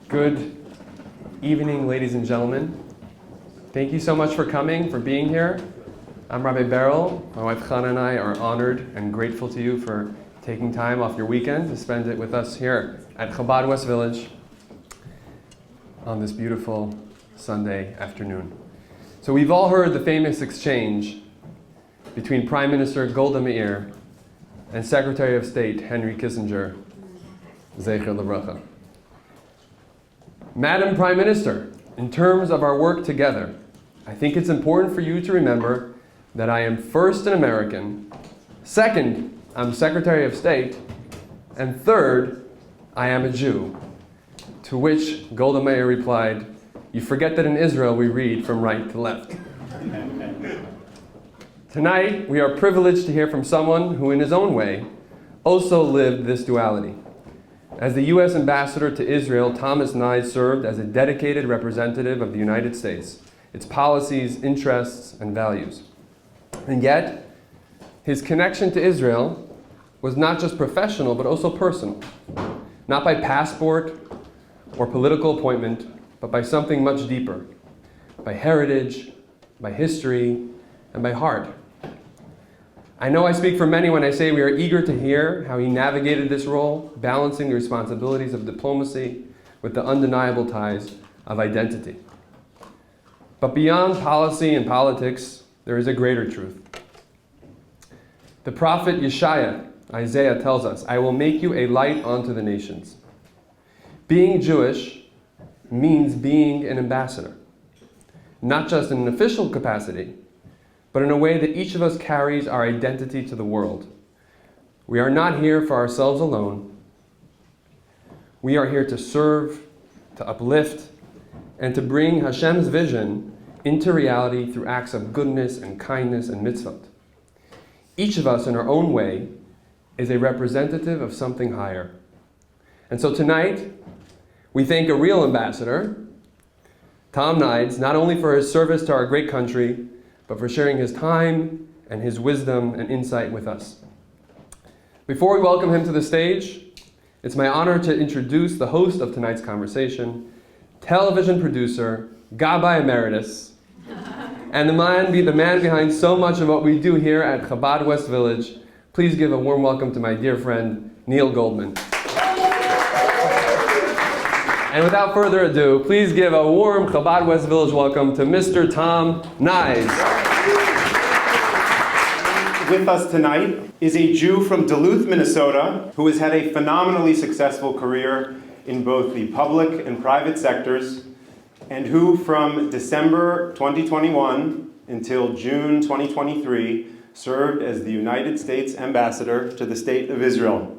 Good evening, ladies and gentlemen. Thank you so much for coming, for being here. I'm Rabbi Beryl. My wife Chana and I are honored and grateful to you for taking time off your weekend to spend it with us here at Chabad West Village on this beautiful Sunday afternoon. So we've all heard the famous exchange between Prime Minister Golda Meir and Secretary of State Henry Kissinger, Zecher L'Bracha. Madam Prime Minister, in terms of our work together, I think it's important for you to remember that I am first an American, second, I'm Secretary of State, and third, I am a Jew. To which Golda Meir replied, "You forget that in Israel we read from right to left." Tonight, we are privileged to hear from someone who, in his own way, also lived this duality. As the U.S. Ambassador to Israel, Thomas Nides served as a dedicated representative of the United States, its policies, interests, and values. And yet, his connection to Israel was not just professional, but also personal. Not by passport or political appointment, but by something much deeper. By heritage, by history, and by heart. I know I speak for many when I say we are eager to hear how he navigated this role, balancing the responsibilities of diplomacy with the undeniable ties of identity. But beyond policy and politics, there is a greater truth. The prophet Isaiah tells us, "I will make you a light unto the nations." Being Jewish means being an ambassador, not just in an official capacity, but in a way that each of us carries our identity to the world. We are not here for ourselves alone. We are here to serve, to uplift, and to bring Hashem's vision into reality through acts of goodness and kindness and mitzvot. Each of us, in our own way, is a representative of something higher. And so tonight, we thank a real ambassador, Tom Nides, not only for his service to our great country, but for sharing his time and his wisdom and insight with us. Before we welcome him to the stage, it's my honor to introduce the host of tonight's conversation, television producer, Gabbai Emeritus, and the man behind so much of what we do here at Chabad West Village. Please give a warm welcome to my dear friend, Neil Goldman. And without further ado, please give a warm Chabad West Village welcome to Mr. Tom Nides. With us tonight is a Jew from Duluth, Minnesota, who has had a phenomenally successful career in both the public and private sectors, and who from December 2021 until June 2023 served as the United States Ambassador to the State of Israel.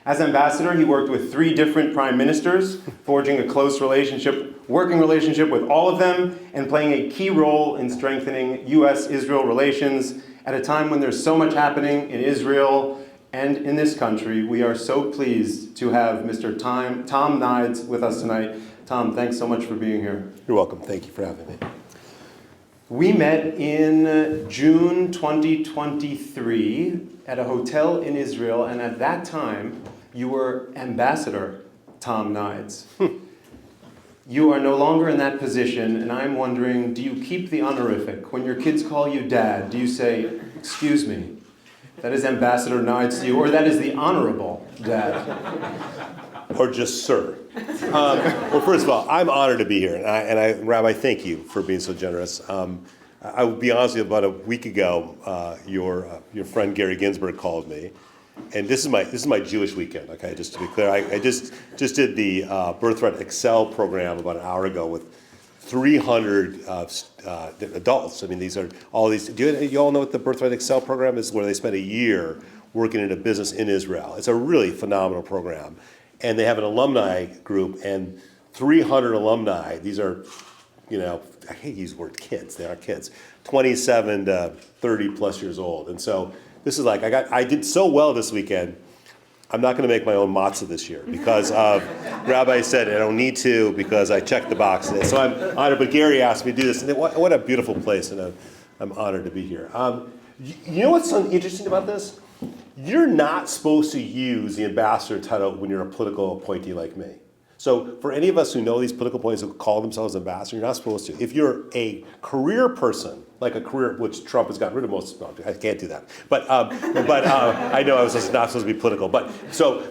As ambassador, he worked with 3 different prime ministers, forging a close working relationship with all of them, and playing a key role in strengthening U.S.-Israel relations at a time when there's so much happening in Israel and in this country. We are so pleased to have Mr. Tom Nides with us tonight. Tom, thanks so much for being here. You're welcome. Thank you for having me. We met in June 2023 at a hotel in Israel, and at that time, you were Ambassador Tom Nides. You are no longer in that position, and I'm wondering, do you keep the honorific? When your kids call you Dad, do you say, "Excuse me, that is Ambassador Nides to you," or "That is the Honorable Dad"? Or just Sir. Well, first of all, I'm honored to be here, and Rabbi, thank you for being so generous. I will be honest with you, about a week ago, your friend Gary Ginsberg called me, and this is my Jewish weekend. Okay, just to be clear, I just did the Birthright Excel program about an hour ago with 300 adults. I mean, these are all these. Do you all know what the Birthright Excel program is? Where they spend a year working in a business in Israel. It's a really phenomenal program, and they have an alumni group and 300 alumni. These are, I hate to use the word kids. They are kids, 27 to 30 plus years old, and so. This is like, I did so well this weekend, I'm not going to make my own matzah this year because Rabbi said I don't need to because I checked the boxes. So I'm honored, but Gary asked me to do this, and what a beautiful place, and I'm honored to be here. You know what's so interesting about this? You're not supposed to use the ambassador title when you're a political appointee like me. So for any of us who know these political points who call themselves ambassador, you're not supposed to. If you're a career person, like a career, which Trump has gotten rid of most, no, I can't do that. But I know I was not supposed to be political. But so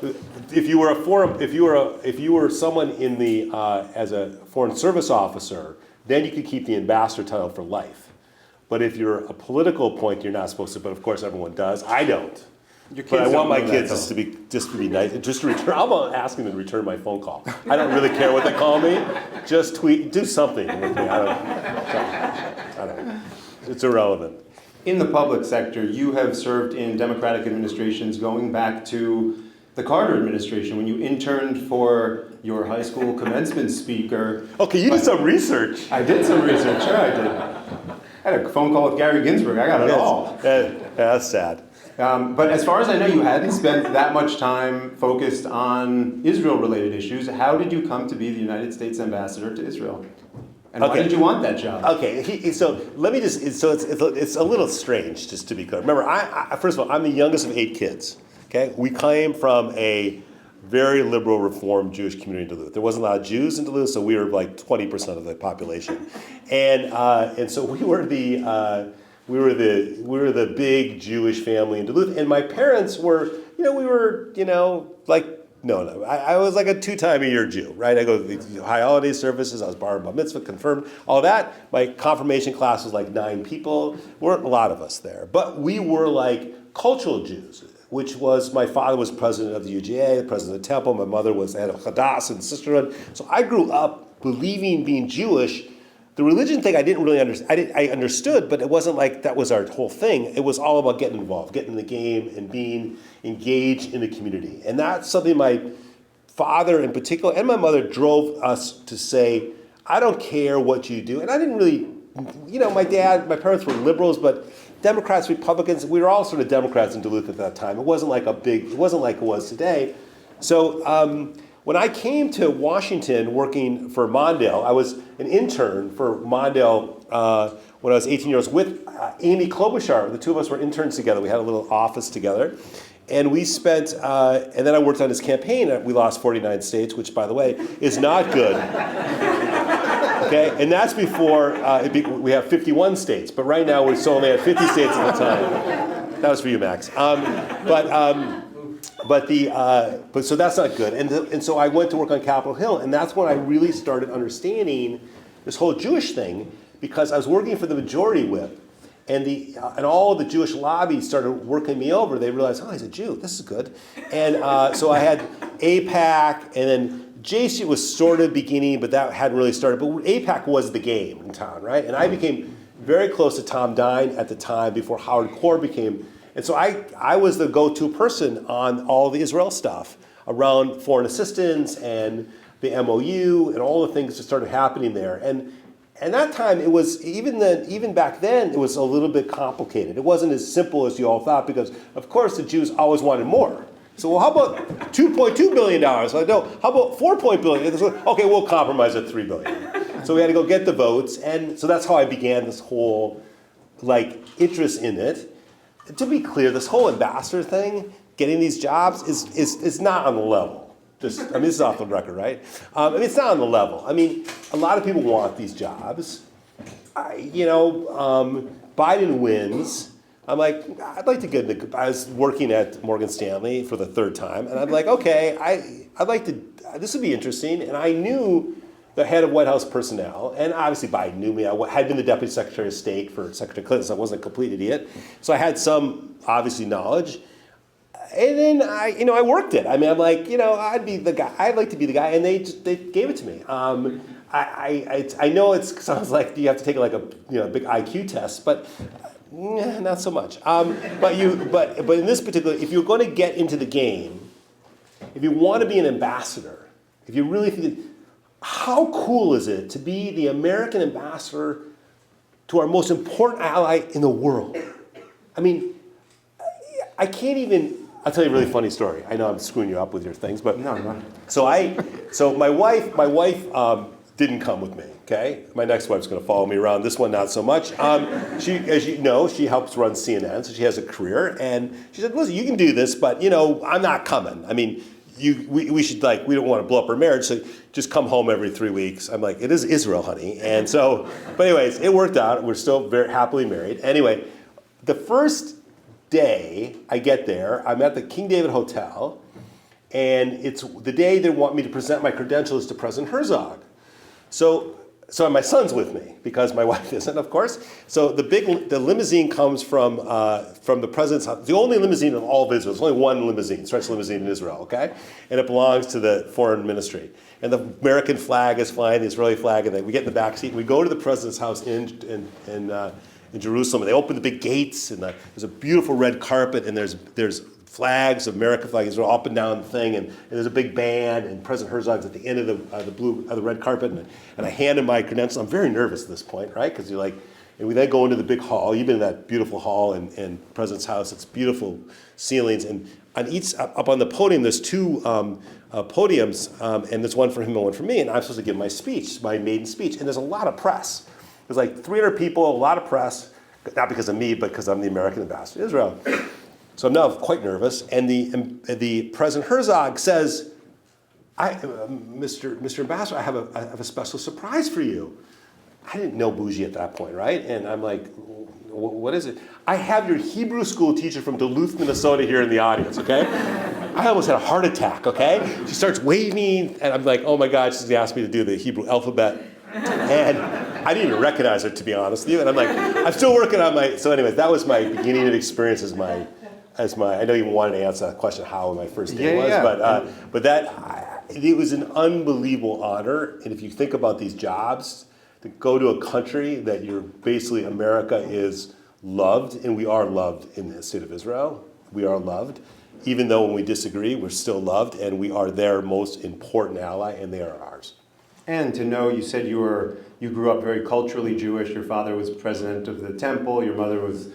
if you were someone in the as a foreign service officer, then you could keep the ambassador title for life. But if you're a political point, you're not supposed to. But of course, everyone does. I don't. But I want my kids just to be nice, just to return. I'm asking them to return my phone call. I don't really care what they call me. Just tweet, do something with me. I don't. It's irrelevant. In the public sector, you have served in Democratic administrations going back to the Carter administration when you interned for your high school commencement speaker. Okay, you did some research. I did some research. Sure, I did. I had a phone call with Gary Ginsberg. I got it all. That's sad. But as far as I know, you hadn't spent that much time focused on Israel-related issues. How did you come to be the United States ambassador to Israel? And why did you want that job? Okay, so let me just, it's a little strange, just to be clear. Remember, first of all, I'm the youngest of 8 kids, okay? We came from a very liberal, reformed Jewish community in Duluth. There wasn't a lot of Jews in Duluth, so we were like 20% of the population. And so we were the big Jewish family in Duluth, and my parents were, I was like a 2-time-a-year Jew, right? I go to the high holiday services, I was bar and bat mitzvah, confirmed, all that. My confirmation class was like 9 people. Weren't a lot of us there, but we were like cultural Jews, which was, my father was president of the UGA, the president of the temple, my mother was head of Hadass and sisterhood. So I grew up believing being Jewish. The religion thing I didn't really understand. I understood, but it wasn't like that was our whole thing. It was all about getting involved, getting in the game, and being engaged in the community. And that's something my father in particular and my mother drove us to say, I don't care what you do. And I didn't really, my parents were liberals, but Democrats, Republicans, we were all sort of Democrats in Duluth at that time. It wasn't like it wasn't like it was today. So when I came to Washington working for Mondale, I was an intern for Mondale when I was 18 years old with Amy Klobuchar. The two of us were interns together. We had a little office together. And we spent, and then I worked on his campaign. We lost 49 states, which, by the way, is not good. Okay, and that's before we have 51 states. But right now we're still only at 50 states at the time. That was for you, Max. But so that's not good. And so I went to work on Capitol Hill, and that's when I really started understanding this whole Jewish thing, because I was working for the majority whip, and all of the Jewish lobbies started working me over. They realized, oh, he's a Jew. This is good. And so I had AIPAC, and then JC was sort of beginning, but that hadn't really started. But AIPAC was the game in town, right? And I became very close to Tom Dine at the time before Howard Core became. And so I was the go-to person on all the Israel stuff around foreign assistance and the MOU and all the things that started happening there. And that time, it was, even back then, it was a little bit complicated. It wasn't as simple as you all thought, because, of course, the Jews always wanted more. So, well, how about $2.2 billion? So, no, how about $4.2 billion? Okay, we'll compromise at $3 billion. So we had to go get the votes, and so that's how I began this whole, interest in it. To be clear, this whole ambassador thing, getting these jobs, is not on the level. This is off the record, right? It's not on the level. A lot of people want these jobs. Biden wins. I'm like, I'd like to get in the, I was working at Morgan Stanley for the 3rd time, and I'm like, okay, I'd like to, this would be interesting. And I knew the head of White House personnel, and obviously Biden knew me. I had been the Deputy Secretary of State for Secretary Clinton, so I wasn't a complete idiot. So I had some, obviously, knowledge. And then I worked it. I'm like, I'd be the guy. I'd like to be the guy, and they gave it to me. I know it sounds like you have to take a big IQ test, but not so much. But in this particular, if you're going to get into the game, if you want to be an ambassador, if you really think, how cool is it to be the American ambassador to our most important ally in the world? I can't even. I'll tell you a really funny story. I know I'm screwing you up with your things, but No. So my wife didn't come with me. Okay, my next wife's going to follow me around. This one, not so much. She, as you know, she helps run CNN, so she has a career. And she said, "Listen, you can do this, but I'm not coming. we should we don't want to blow up our marriage, so just come home every 3 weeks. I'm like, it is Israel, honey. And so, but anyways, it worked out. We're still very happily married. Anyway, the first day I get there, I'm at the King David Hotel, and it's the day they want me to present my credentials to President Herzog. So my son's with me because my wife isn't, of course. So the limousine comes from the president's house. The only limousine in all of Israel. There's only one limousine, stretch limousine in Israel, okay? And it belongs to the foreign ministry. And the American flag is flying, the Israeli flag, and then we get in the back seat. And we go to the president's house in Jerusalem, and they open the big gates, and there's a beautiful red carpet, and there's flags, American flags, are up and down the thing, and there's a big band, and President Herzog's at the end of the red carpet, and I hand him my credentials. I'm very nervous at this point, right? Because and we then go into the big hall. You've been in that beautiful hall in the President's house. It's beautiful ceilings, and on each up on the podium, there's two podiums, and there's one for him and one for me, and I'm supposed to give my speech, my maiden speech, and there's a lot of press. There's like 300 people, a lot of press, not because of me, but because I'm the American ambassador to Israel. So I'm now quite nervous, and the President Herzog says, Mr. Ambassador, I have a special surprise for you. I didn't know bougie at that point, right? And I'm like, what is it? I have your Hebrew school teacher from Duluth, Minnesota here in the audience, okay? I almost had a heart attack, okay? She starts waving, and I'm like, oh my God, she's gonna ask me to do the Hebrew alphabet. And I didn't even recognize her, to be honest with you. And I'm like, I'm still working on so anyways, that was my beginning of experience as my, I know you wanted to answer that question, how my first day was, yeah. But it was an unbelievable honor. And if you think about these jobs, to go to a country that basically America is loved, and we are loved in the state of Israel. We are loved. Even though when we disagree, we're still loved, and we are their most important ally, and they are ours. And to know, you said you grew up very culturally Jewish. Your father was president of the temple. Your mother was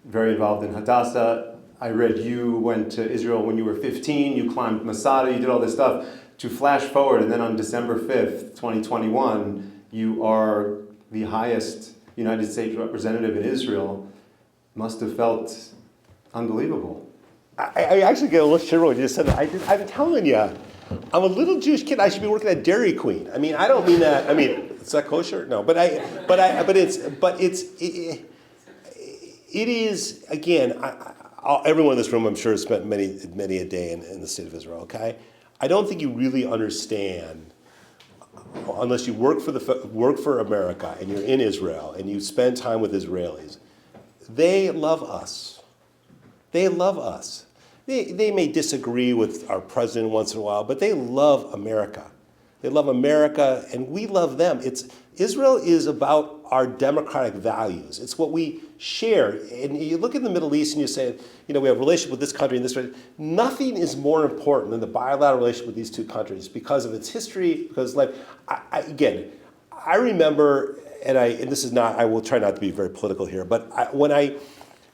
very involved in Hadassah. I read you went to Israel when you were 15. You climbed Masada. You did all this stuff. To flash forward, and then on December 5th, 2021, you are the highest United States representative in Israel. Must have felt unbelievable. I actually get a little shiver when you just said that. I'm telling you, I'm a little Jewish kid. I should be working at Dairy Queen. I mean, I don't mean that. I mean, is that kosher? No, but it is again. Everyone in this room, I'm sure, has spent many a day in the state of Israel. Okay, I don't think you really understand unless you work for America and you're in Israel and you spend time with Israelis. They love us. They love us. They may disagree with our president once in a while, but they love America. They love America, and we love them. Israel is about our democratic values. It's what we share. And you look in the Middle East and you say, we have a relationship with this country and this country. Nothing is more important than the bilateral relationship with these two countries because of its history, because I remember, and this is not, I will try not to be very political here, but when I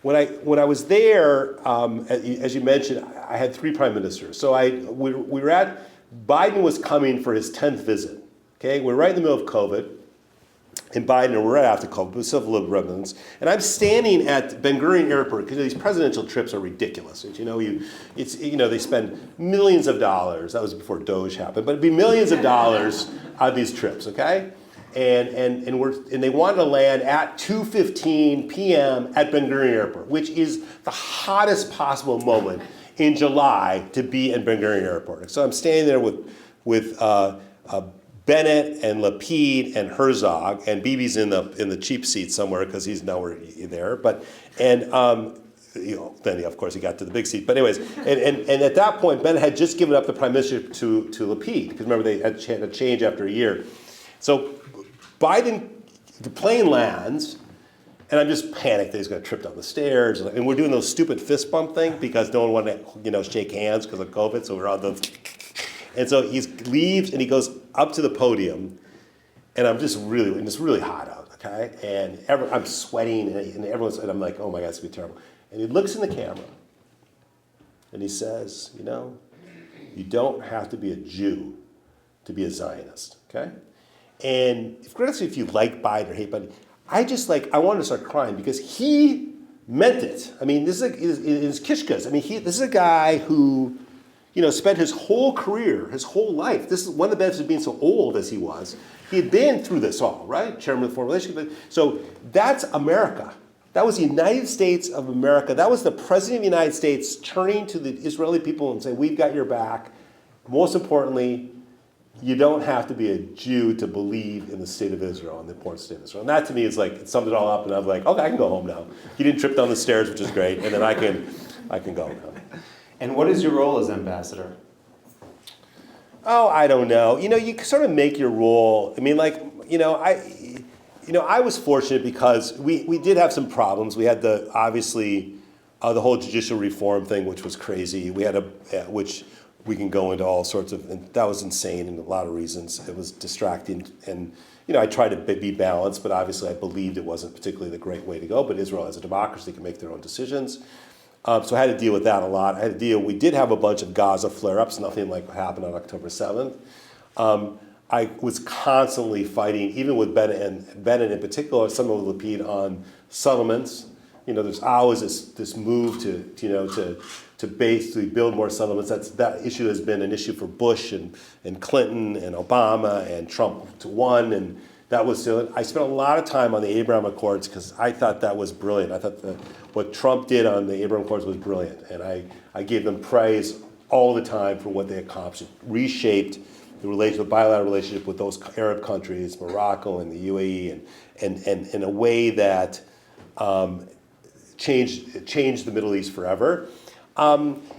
was there, as you mentioned, I had 3 prime ministers. So we were at, Biden was coming for his 10th visit. Okay, we're right in the middle of COVID, and Biden, and we're right after COVID, but still have a little remnants. And I'm standing at Ben Gurion Airport because these presidential trips are ridiculous. And, they spend millions of dollars. That was before Doge happened, but it'd be millions of dollars on these trips. Okay. And they wanted to land at 2:15 p.m. at Ben Gurion Airport, which is the hottest possible moment in July to be at Ben Gurion Airport. So I'm standing there with Bennett and Lapid and Herzog, and Bibi's in the cheap seat somewhere because he's nowhere there. Then of course he got to the big seat. But anyways, and at that point Bennett had just given up the prime minister to Lapid because remember they had a change after a year. So Biden, the plane lands, and I'm just panicked that he's going to trip down the stairs. And we're doing those stupid fist bump thing because no one wanted to, shake hands because of COVID. So we're on the, and so he leaves and he goes up to the podium, and it's really hot out, okay? And I'm sweating, and I'm like, oh my God, it's going to be terrible. And he looks in the camera, and he says, you don't have to be a Jew to be a Zionist, okay? And regardless if you like Biden or hate Biden, I wanted to start crying because he meant it. I mean, this is his kishkas. I mean, this is a guy who spent his whole career, his whole life. This is one of the benefits of being so old as he was. He had been through this all, right? Chairman of the Foreign Relations. So that's America. That was the United States of America. That was the President of the United States turning to the Israeli people and saying, we've got your back. Most importantly, you don't have to be a Jew to believe in the state of Israel and the important state of Israel. And that to me is like, it summed it all up, and I'm like, okay, I can go home now. He didn't trip down the stairs, which is great, and then I can go now. And what is your role as ambassador? Oh, I don't know. You sort of make your role. I mean, like, I was fortunate because we did have some problems. We had obviously the whole judicial reform thing, which was crazy. We had which we can go into all sorts of, and that was insane in a lot of reasons. It was distracting, and I tried to be balanced, but obviously I believed it wasn't particularly the great way to go. But Israel, as a democracy, can make their own decisions. So I had to deal with that a lot. We did have a bunch of Gaza flare-ups, nothing like what happened on October 7th. I was constantly fighting, even with Bennett in particular, some of Lapid on settlements. There's always this move to basically build more settlements. That issue has been an issue for Bush and Clinton and Obama and Trump won, and that was I spent a lot of time on the Abraham Accords because I thought that was brilliant. I thought what Trump did on the Abraham Accords was brilliant, and I gave them praise all the time for what they accomplished. It reshaped the bilateral relationship with those Arab countries, Morocco and the UAE, and in a way that changed the Middle East forever.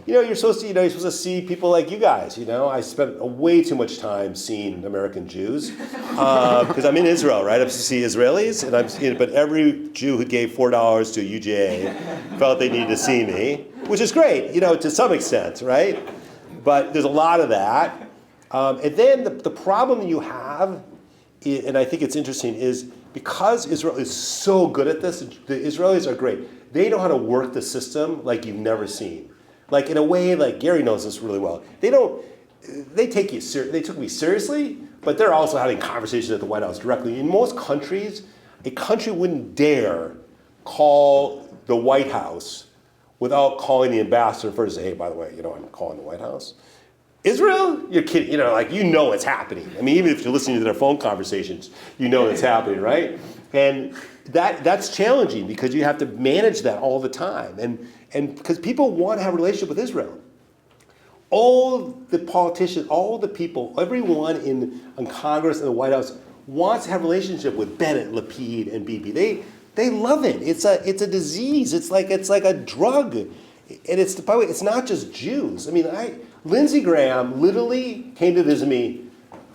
You're supposed to see people like you guys. I spent way too much time seeing American Jews because I'm in Israel, right? I'm to see Israelis, and but every Jew who gave $4 to UJA felt they needed to see me, which is great, to some extent, right? But there's a lot of that, and then the problem you have, and I think it's interesting, is because Israel is so good at this. The Israelis are great. They know how to work the system like you've never seen. Like in a way, like Gary knows this really well. They take you they took me seriously, but they're also having conversations at the White House directly. In most countries, a country wouldn't dare call the White House without calling the ambassador first. Say, hey, by the way, I'm calling the White House. Israel, you're kidding. It's happening. I mean, even if you're listening to their phone conversations, it's happening, right? And that's challenging because you have to manage that all the time. And because people want to have a relationship with Israel. All the politicians, all the people, everyone in Congress and the White House wants to have a relationship with Bennett, Lapid, and Bibi. They love it. It's a disease. It's like a drug. And by the way, it's not just Jews. I mean, Lindsey Graham literally came to visit me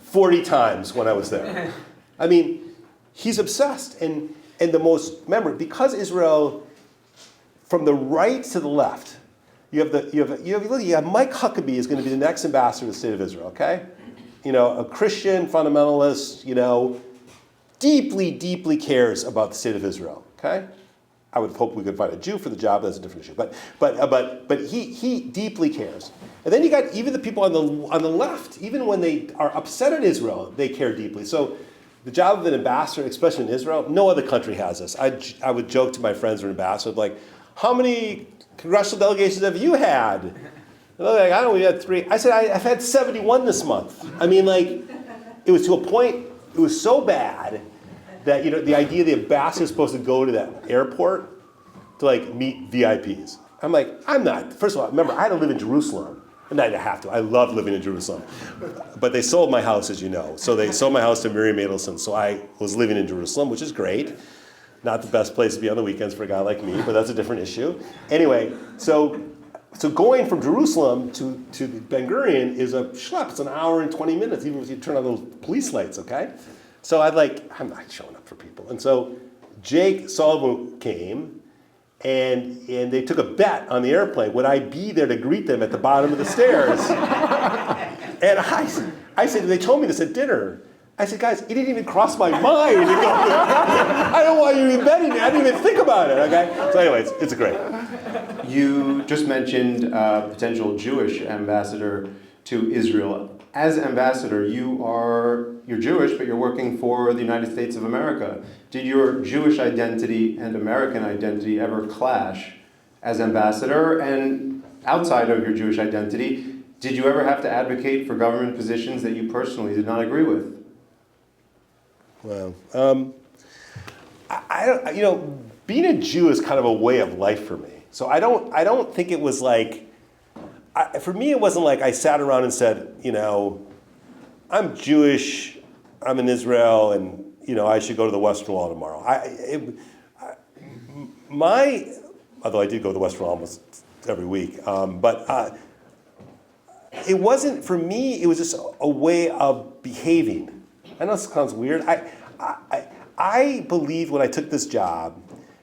40 times when I was there. I mean, he's obsessed. And remember, because Israel, from the right to the left, you have Mike Huckabee is going to be the next ambassador to the state of Israel, okay? A Christian fundamentalist, deeply, deeply cares about the state of Israel, okay? I would hope we could find a Jew for the job. That's a different issue. But he deeply cares. And then you got even the people on the left. Even when they are upset at Israel, they care deeply. So the job of an ambassador, especially in Israel, no other country has this. I would joke to my friends who are ambassadors, like, how many congressional delegations have you had? And they're like, I don't know, we had 3. I said, I've had 71 this month. I mean, like, it was to a point, it was so bad that, the idea the ambassador is supposed to go to that airport to, like, meet VIPs. I'm like, I'm not. First of all, remember, I had to live in Jerusalem. And I have to. I love living in Jerusalem. But they sold my house, as you know. So they sold my house to Miriam Adelson. So I was living in Jerusalem, which is great. Not the best place to be on the weekends for a guy like me, but that's a different issue. Anyway, so going from Jerusalem to Ben Gurion is a schlep. It's an hour and 20 minutes, even if you turn on those police lights, okay? So I'm not showing up for people. And so Jake Sullivan came, and they took a bet on the airplane. Would I be there to greet them at the bottom of the stairs? And I said, they told me this at dinner. I said, guys, it didn't even cross my mind to go. I don't want you to be betting me. I didn't even think about it, okay? So anyways, it's great. You just mentioned potential Jewish ambassador to Israel. As ambassador, you're Jewish, but you're working for the United States of America. Did your Jewish identity and American identity ever clash as ambassador? And outside of your Jewish identity, Did you ever have to advocate for government positions that you personally did not agree with? Well, being a Jew is kind of a way of life for me. So I don't think it was like, for me, it wasn't like I sat around and said, I'm Jewish, I'm in Israel, and I should go to the Western Wall tomorrow. Although I did go to the Western Wall almost every week, but it wasn't, for me, it was just a way of behaving. I know this sounds weird. I believed when I took this job,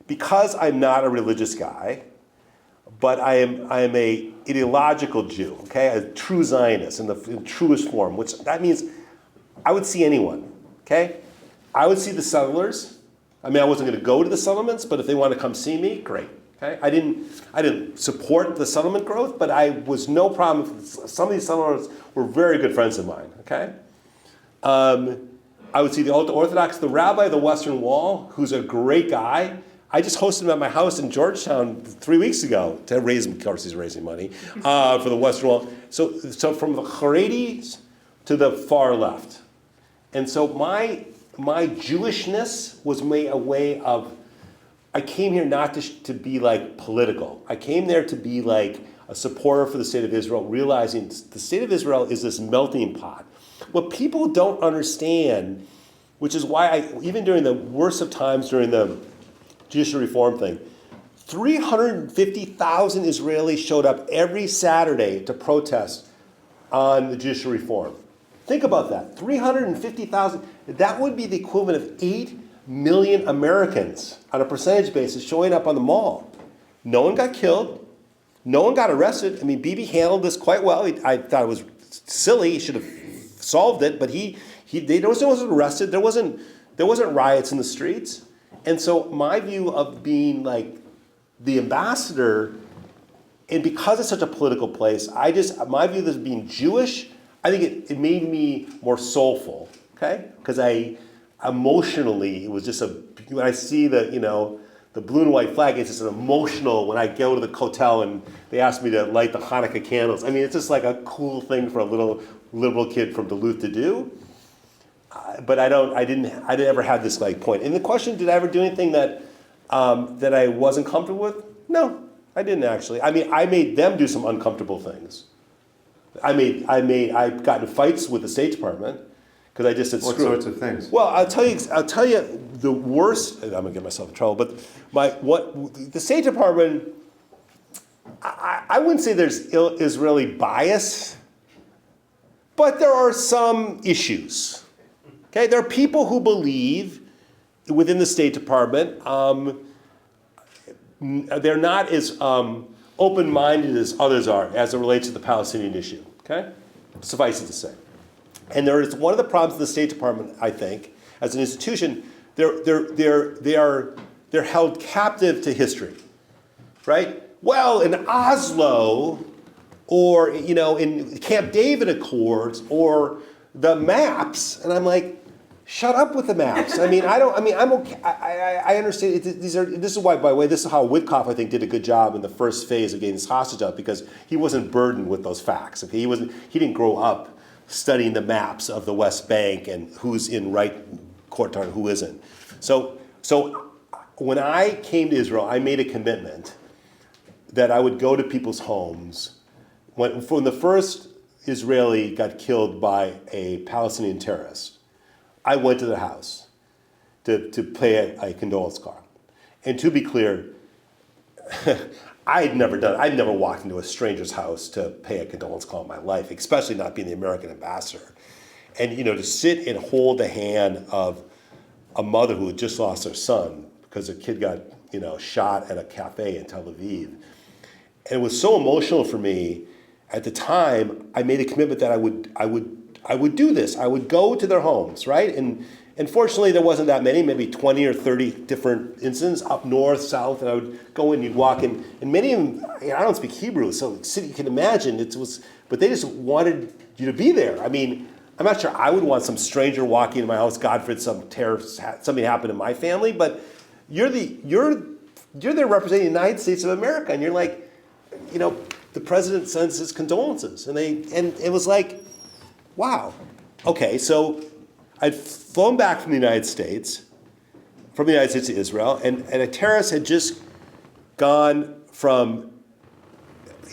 because I'm not a religious guy, but I am a ideological Jew, okay, a true Zionist in the truest form, which that means I would see anyone, okay? I would see the settlers. I wasn't going to go to the settlements, but if they want to come see me, great. Okay? I didn't support the settlement growth, but I was no problem. Some of these settlers were very good friends of mine. Okay? I would see the Orthodox, the rabbi of the Western Wall, who's a great guy. I just hosted him at my house in Georgetown 3 weeks ago to raise, of course he's raising money, for the Western Wall. So from the Haredis to the far left. And so my Jewishness was a way of, I came here not to be like political. I came there to be like a supporter for the state of Israel, realizing the state of Israel is this melting pot. What people don't understand, which is why even during the worst of times during the judicial reform thing, 350,000 Israelis showed up every Saturday to protest on the judicial reform. Think about that, 350,000. That would be the equivalent of 8 million Americans on a percentage basis showing up on the mall. No one got killed. No one got arrested. Bibi handled this quite well. I thought it was silly. He should have solved it, but no one was arrested. There wasn't riots in the streets. And so my view of being like the ambassador, and because it's such a political place, my view of being Jewish, I think it made me more soulful, okay? Because emotionally, it was just when I see the blue and white flag, it's just an emotional, when I go to the hotel and they ask me to light the Hanukkah candles. It's just like a cool thing for a little liberal kid from Duluth to do. But I didn't ever have this like point. And the question, did I ever do anything that I wasn't comfortable with? No, I didn't actually. I made them do some uncomfortable things. I got into fights with the State Department because I just said, what sorts of things? Well, I'll tell you the worst. I'm gonna get myself in trouble, but the State Department, I wouldn't say there's Israeli bias, but there are some issues. Okay, there are people who believe within the State Department they're not as open-minded as others are as it relates to the Palestinian issue. Okay, suffice it to say. And there is one of the problems of the State Department, I think, as an institution, they're held captive to history, right? Well, in Oslo, or in Camp David Accords, or the maps, and I'm like, shut up with the maps. I'm okay. I understand. This is why, by the way, this is how Witkoff, I think, did a good job in the first phase of getting this hostage up, because he wasn't burdened with those facts. Okay, he didn't grow up studying the maps of the West Bank and who's in right court and who isn't. So when I came to Israel, I made a commitment that I would go to people's homes. When the first Israeli got killed by a Palestinian terrorist, I went to their house to pay a condolence card. And to be clear, I'd never walked into a stranger's house to pay a condolence call in my life, especially not being the American ambassador. And to sit and hold the hand of a mother who had just lost her son because a kid got shot at a cafe in Tel Aviv. And it was so emotional for me. At the time, I made a commitment that I would do this. I would go to their homes, right? And fortunately, there wasn't that many, maybe 20 or 30 different incidents up north, south, and I would go in, you'd walk in, and many of them, I don't speak Hebrew, so you can imagine, but they just wanted you to be there. I'm not sure I would want some stranger walking into my house, God forbid something happened in my family, but you're there representing the United States of America, and you're like, the president sends his condolences. And it was like, wow. Okay, so I'd flown back from the United States to Israel, and a terrorist had just gone from,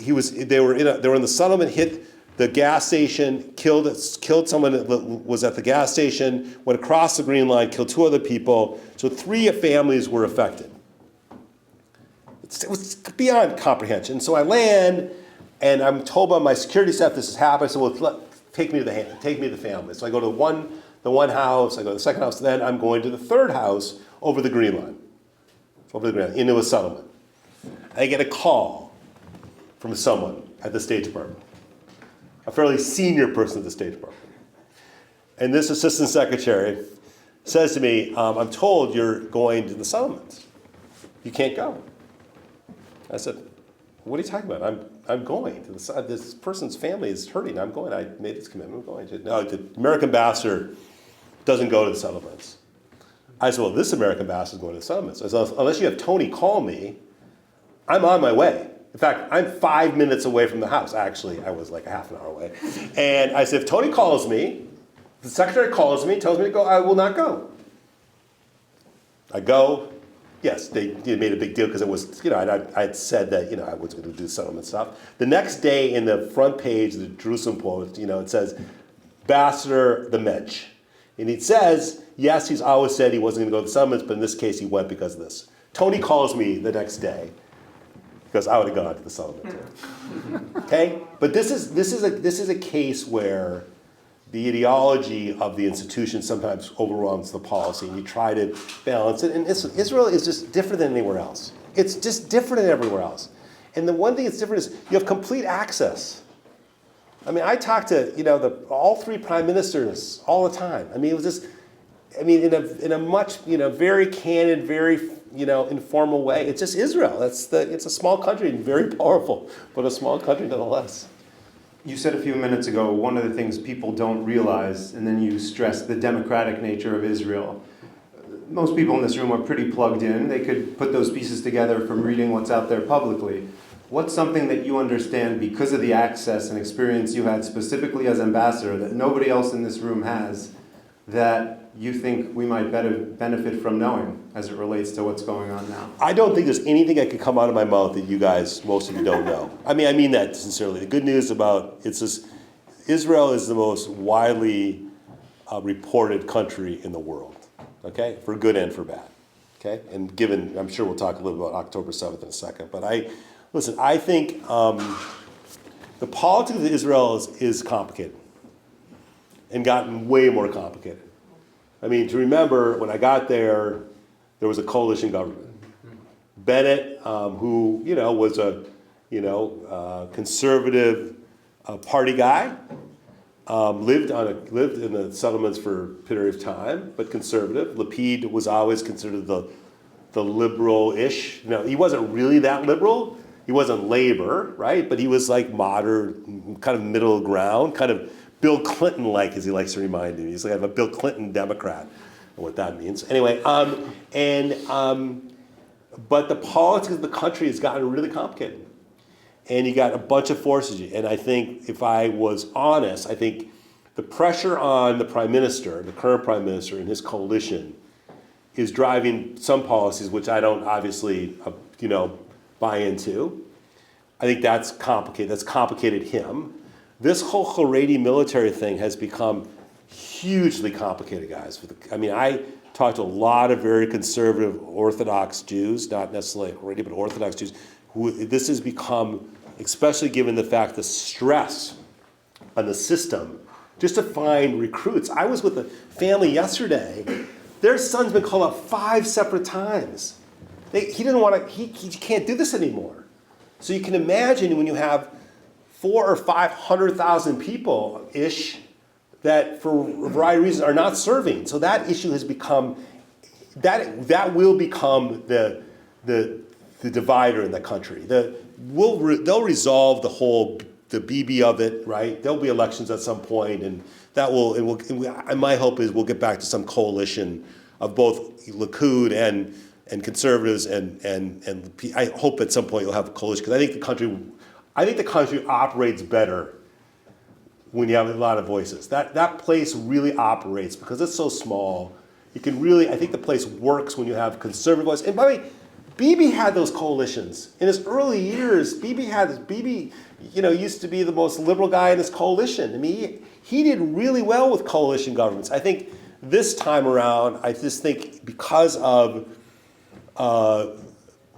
they were in the settlement, hit the gas station, killed someone that was at the gas station, went across the Green Line, killed 2 other people. So 3 families were affected. It was beyond comprehension. So I land, and I'm told by my security staff this has happened. So take me to the family. So I go to the one house, I go to the second house, then I'm going to the third house over the Green Line, into a settlement. I get a call from someone at the State Department, a fairly senior person at the State Department. And this assistant secretary says to me, I'm told you're going to the settlements. You can't go. I said, what are you talking about? I'm going to this person's family is hurting. I'm going. I made this commitment. I'm going to. No, the American ambassador doesn't go to the settlements. I said, well, this American ambassador is going to the settlements. I said, unless you have Tony call me, I'm on my way. In fact, I'm 5 minutes away from the house. Actually, I was like a half an hour away. And I said, if Tony calls me, the secretary calls me, tells me to go, I will not go. I go. Yes, they made a big deal because it was, I'd said that, I was going to do settlement stuff. The next day in the front page of the Jerusalem Post, it says, Ambassador the Mensch. And it says, yes, he's always said he wasn't going to go to the settlements, but in this case he went because of this. Tony calls me the next day because I would have gone to the settlement too. Okay? But this is a case where the ideology of the institution sometimes overruns the policy, and you try to balance it. And Israel is just different than anywhere else. It's just different than everywhere else. And the one thing that's different is you have complete access. I mean, I talk to all 3 prime ministers all the time. I mean, it was just, in a much very candid, very informal way. It's just Israel. It's a small country and very powerful, but a small country nonetheless. You said a few minutes ago, one of the things people don't realize, and then you stressed the democratic nature of Israel. Most people in this room are pretty plugged in. They could put those pieces together from reading what's out there publicly. What's something that you understand because of the access and experience you had specifically as ambassador that nobody else in this room has that you think we might better benefit from knowing as it relates to what's going on now? I don't think there's anything that could come out of my mouth that you guys, most of you, don't know. I mean that sincerely. The good news about Israel is the most widely reported country in the world, okay, for good and for bad, okay. And given, I'm sure we'll talk a little bit about October 7th in a second, but I think the politics of Israel is complicated and gotten way more complicated. I mean, to remember, when I got there was a coalition government. Bennett, who was a conservative party guy, lived in the settlements for a period of time, but conservative. Lapid was always considered the liberal-ish. He wasn't really that liberal. He wasn't labor, right? But he was like moderate, kind of middle ground, kind of Bill Clinton-like, as he likes to remind me. He's like a Bill Clinton Democrat, and what that means. Anyway, but the politics of the country has gotten really complicated. And you got a bunch of forces. And I think, if I was honest, I think the pressure on the prime minister, the current prime minister, and his coalition is driving some policies which I don't obviously, buy into. I think that's complicated. That's complicated him. This whole Haredi military thing has become hugely complicated, guys. I talked to a lot of very conservative Orthodox Jews, not necessarily Haredi, but Orthodox Jews, who this has become, especially given the fact the stress on the system, just to find recruits. I was with a family yesterday. Their son's been called up 5 separate times. He didn't want to. He can't do this anymore. So you can imagine when you have 400,000 or 500,000 people ish that, for a variety of reasons, are not serving. So that issue has become that will become the divider in the country. They'll resolve the BB of it, right? There'll be elections at some point, and and my hope is we'll get back to some coalition of both Likud and conservatives, and I hope at some point you'll have a coalition, because I think the country I think the country operates better when you have a lot of voices. That place really operates because it's so small. You can really, I think the place works when you have conservative voice. And by the way, Bibi had those coalitions. In his early years, Bibi used to be the most liberal guy in his coalition. I mean, he did really well with coalition governments. I think this time around, I just think because of Ben-Gvir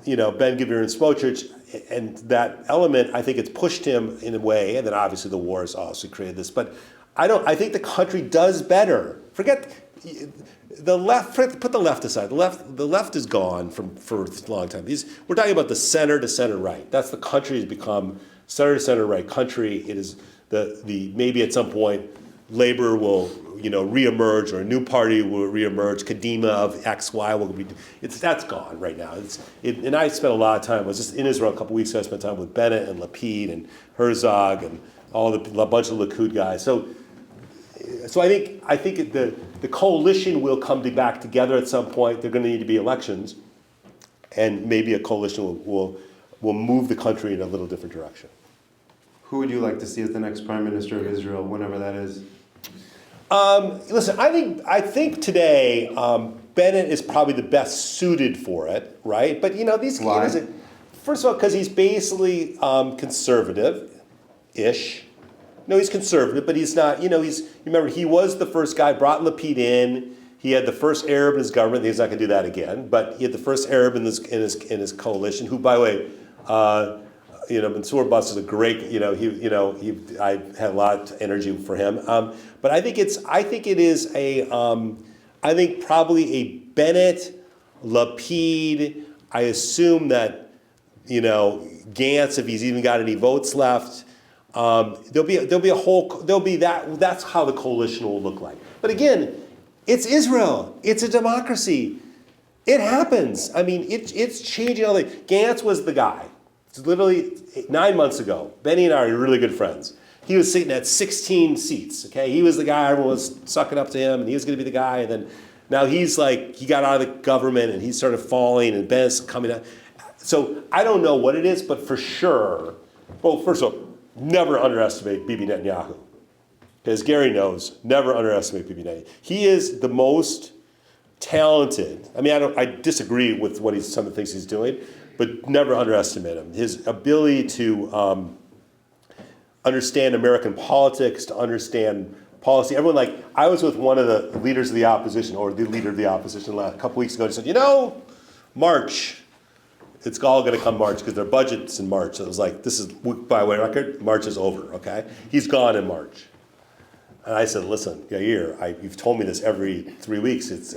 and Smotrich and that element, I think it's pushed him in a way, and then obviously the war has also created this. But I think the country does better. Forget the left. Put the left aside. The left is gone for a long time. We're talking about the center to center right. That's the country has become center to center right country. It is the maybe at some point Labor will reemerge or a new party will reemerge. Kadima of X Y will be. That's gone right now. And I spent a lot of time. I was just in Israel a couple weeks ago. I spent time with Bennett and Lapid and Herzog and a bunch of Likud guys. So I think the coalition will come back together at some point. There are going to need to be elections, and maybe a coalition will move the country in a little different direction. Who would you like to see as the next prime minister of Israel, whenever that is? Listen, I think today Bennett is probably the best suited for it, right? But these Why? First of all, because he's basically conservative-ish. No, he's conservative, but he's not. Remember, he was the first guy, brought Lapid in. He had the first Arab in his government. He's not going to do that again. But he had the first Arab in his coalition. Who, by the way, Mansour Abbas is a great. I had a lot of energy for him. But I think probably a Bennett, Lapid. I assume that Gantz, if he's even got any votes left. That's how the coalition will look like. But again, it's Israel. It's a democracy. It happens. I mean, it's changing all the. Gantz was the guy. It's literally 9 months ago. Benny and I are really good friends. He was sitting at 16 seats. Okay, he was the guy. Everyone was sucking up to him, and he was going to be the guy. And then now he's like, he got out of the government, and he started falling, and Ben's coming out. So I don't know what it is, but for sure. Well, first of all, never underestimate Bibi Netanyahu. As Gary knows, never underestimate Bibi Netanyahu. He is the most talented. I mean, I disagree with some of the things he's doing, but never underestimate him. His ability to understand American politics, to understand policy. Everyone I was with one of the leaders of the opposition, or the leader of the opposition a couple weeks ago, and he said, March. It's all going to come March because their budget's in March. So it was like, this is, by way record, March is over, okay? He's gone in March. And I said, listen, Yair, you've told me this every 3 weeks. He's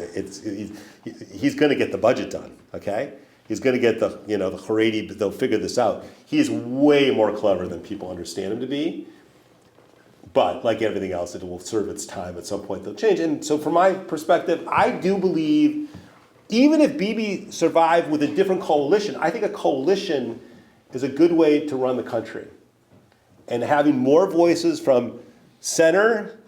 going to get the budget done, okay? He's going to get the Haredi, they'll figure this out. He is way more clever than people understand him to be. But like everything else, it will serve its time. At some point, they'll change. And so from my perspective, I do believe even if Bibi survived with a different coalition, I think a coalition is a good way to run the country. And having more voices from center,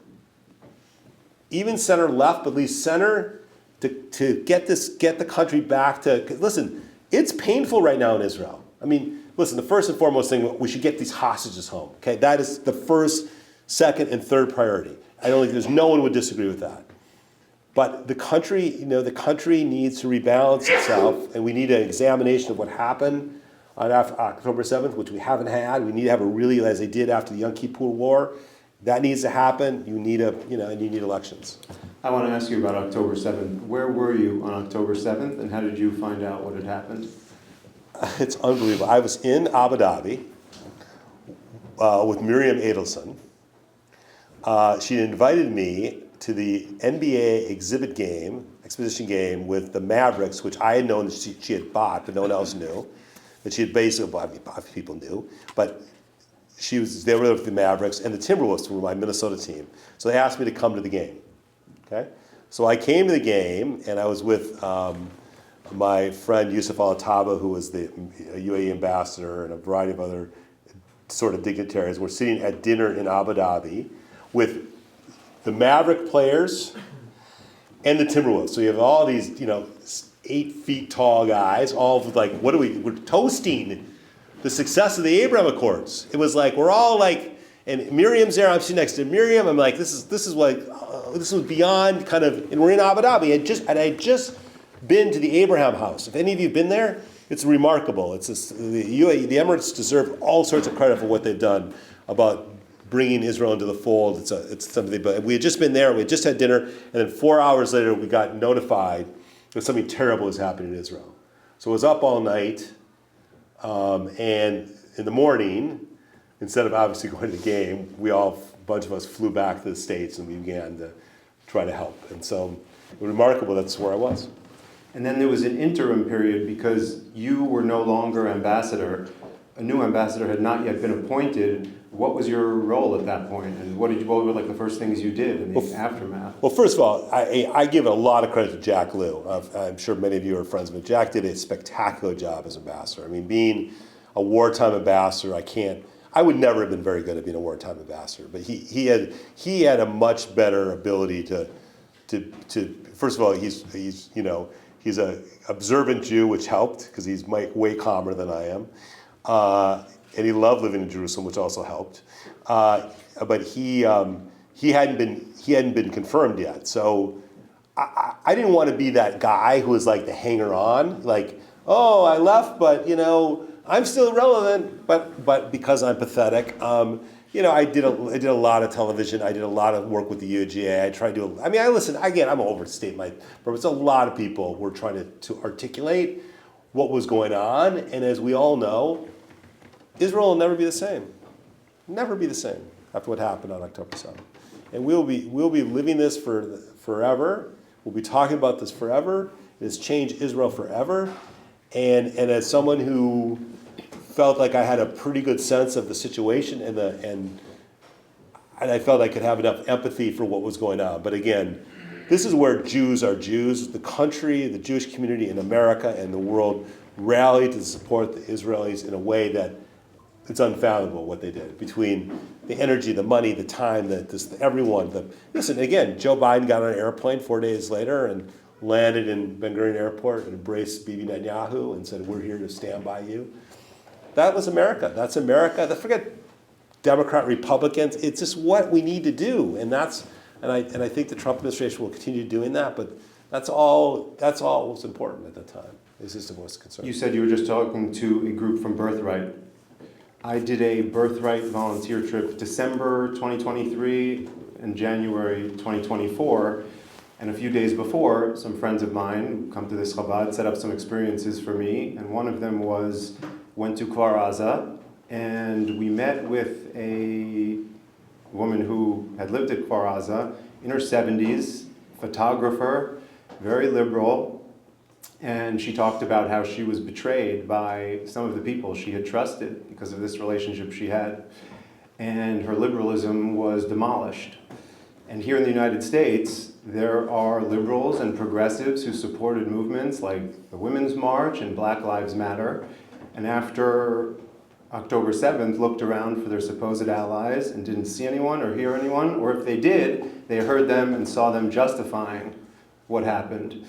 even center left, but at least center, to get the country back to, listen, it's painful right now in Israel. I mean, listen, the first and foremost thing, we should get these hostages home. Okay, that is the first, second, and third priority. I don't think there's no one would disagree with that. But the country needs to rebalance itself, and we need an examination of what happened on October 7th, which we haven't had. We need to have as they did after the Yom Kippur War. That needs to happen. You need elections. I want to ask you about October 7th. Where were you on October 7th, and how did you find out what had happened? It's unbelievable. I was in Abu Dhabi with Miriam Adelson. She invited me to the NBA exhibition game with the Mavericks, which I had known that she had bought, but no one else knew. That she had basically bought, people knew, but they were with the Mavericks, and the Timberwolves were my Minnesota team. So they asked me to come to the game. Okay? So I came to the game, and I was with my friend Yusuf Al-Taba, who was the UAE ambassador, and a variety of other sort of dignitaries. We're sitting at dinner in Abu Dhabi with the Maverick players and the Timberwolves. So you have all these, 8 feet tall guys, all with we're toasting the success of the Abraham Accords. It was like, we're all like, and Miriam's there, I'm sitting next to Miriam, I'm like, this is like, this was beyond kind of, and we're in Abu Dhabi, I had just been to the Abraham House. If any of you have been there, it's remarkable. It's just, the Emirates deserve all sorts of credit for what they've done about bringing Israel into the fold. It's something, but we had just been there, we had just had dinner, and then 4 hours later we got notified that something terrible was happening in Israel. So I was up all night, and in the morning, instead of obviously going to the game, a bunch of us flew back to the States and we began to try to help. And so it was remarkable, that's where I was. And then there was an interim period because you were no longer ambassador. A new ambassador had not yet been appointed. What was your role at that point? And what were like the first things you did in the aftermath? Well, first of all, I give a lot of credit to Jack Liu. I'm sure many of you are friends, but Jack did a spectacular job as ambassador. I mean, being a wartime ambassador, I would never have been very good at being a wartime ambassador, but he had a much better ability to first of all, he's a observant Jew, which helped because he's way calmer than I am. And he loved living in Jerusalem, which also helped. But he hadn't been confirmed yet. So I didn't want to be that guy who was like the hanger-on, like, oh, I left, but I'm still relevant. But because I'm pathetic, I did a lot of television. I did a lot of work with the UGA. I tried to. I listen. Again, I'm overstate my purpose. A lot of people were trying to articulate what was going on, and as we all know, Israel will never be the same. Never be the same after what happened on October 7th. And we'll be living this forever. We'll be talking about this forever. It has changed Israel forever. And as someone who felt like I had a pretty good sense of the situation and I felt I could have enough empathy for what was going on. But again, this is where Jews are Jews. The country, the Jewish community in America and the world rallied to support the Israelis in a way that it's unfathomable what they did, between the energy, the money, the time, everyone. Listen, again, Joe Biden got on an airplane 4 days later and landed in Ben Gurion Airport and embraced Bibi Netanyahu and said, we're here to stand by you. That was America. That's America. Forget Democrat, Republicans. It's just what we need to do. And I think the Trump administration will continue doing that, but that's all was important at that time. Is just the most concern. You said you were just talking to a group from Birthright. I did a Birthright volunteer trip December 2023 and January 2024. And a few days before, some friends of mine who come to this Chabad set up some experiences for me. And one of them went to Kfar Aza, and we met with a woman who had lived at Kfar Aza in her 70s, photographer, very liberal. And she talked about how she was betrayed by some of the people she had trusted because of this relationship she had. And her liberalism was demolished. And here in the United States, there are liberals and progressives who supported movements like the Women's March and Black Lives Matter. And after October 7th, looked around for their supposed allies and didn't see anyone or hear anyone. Or if they did, they heard them and saw them justifying what happened.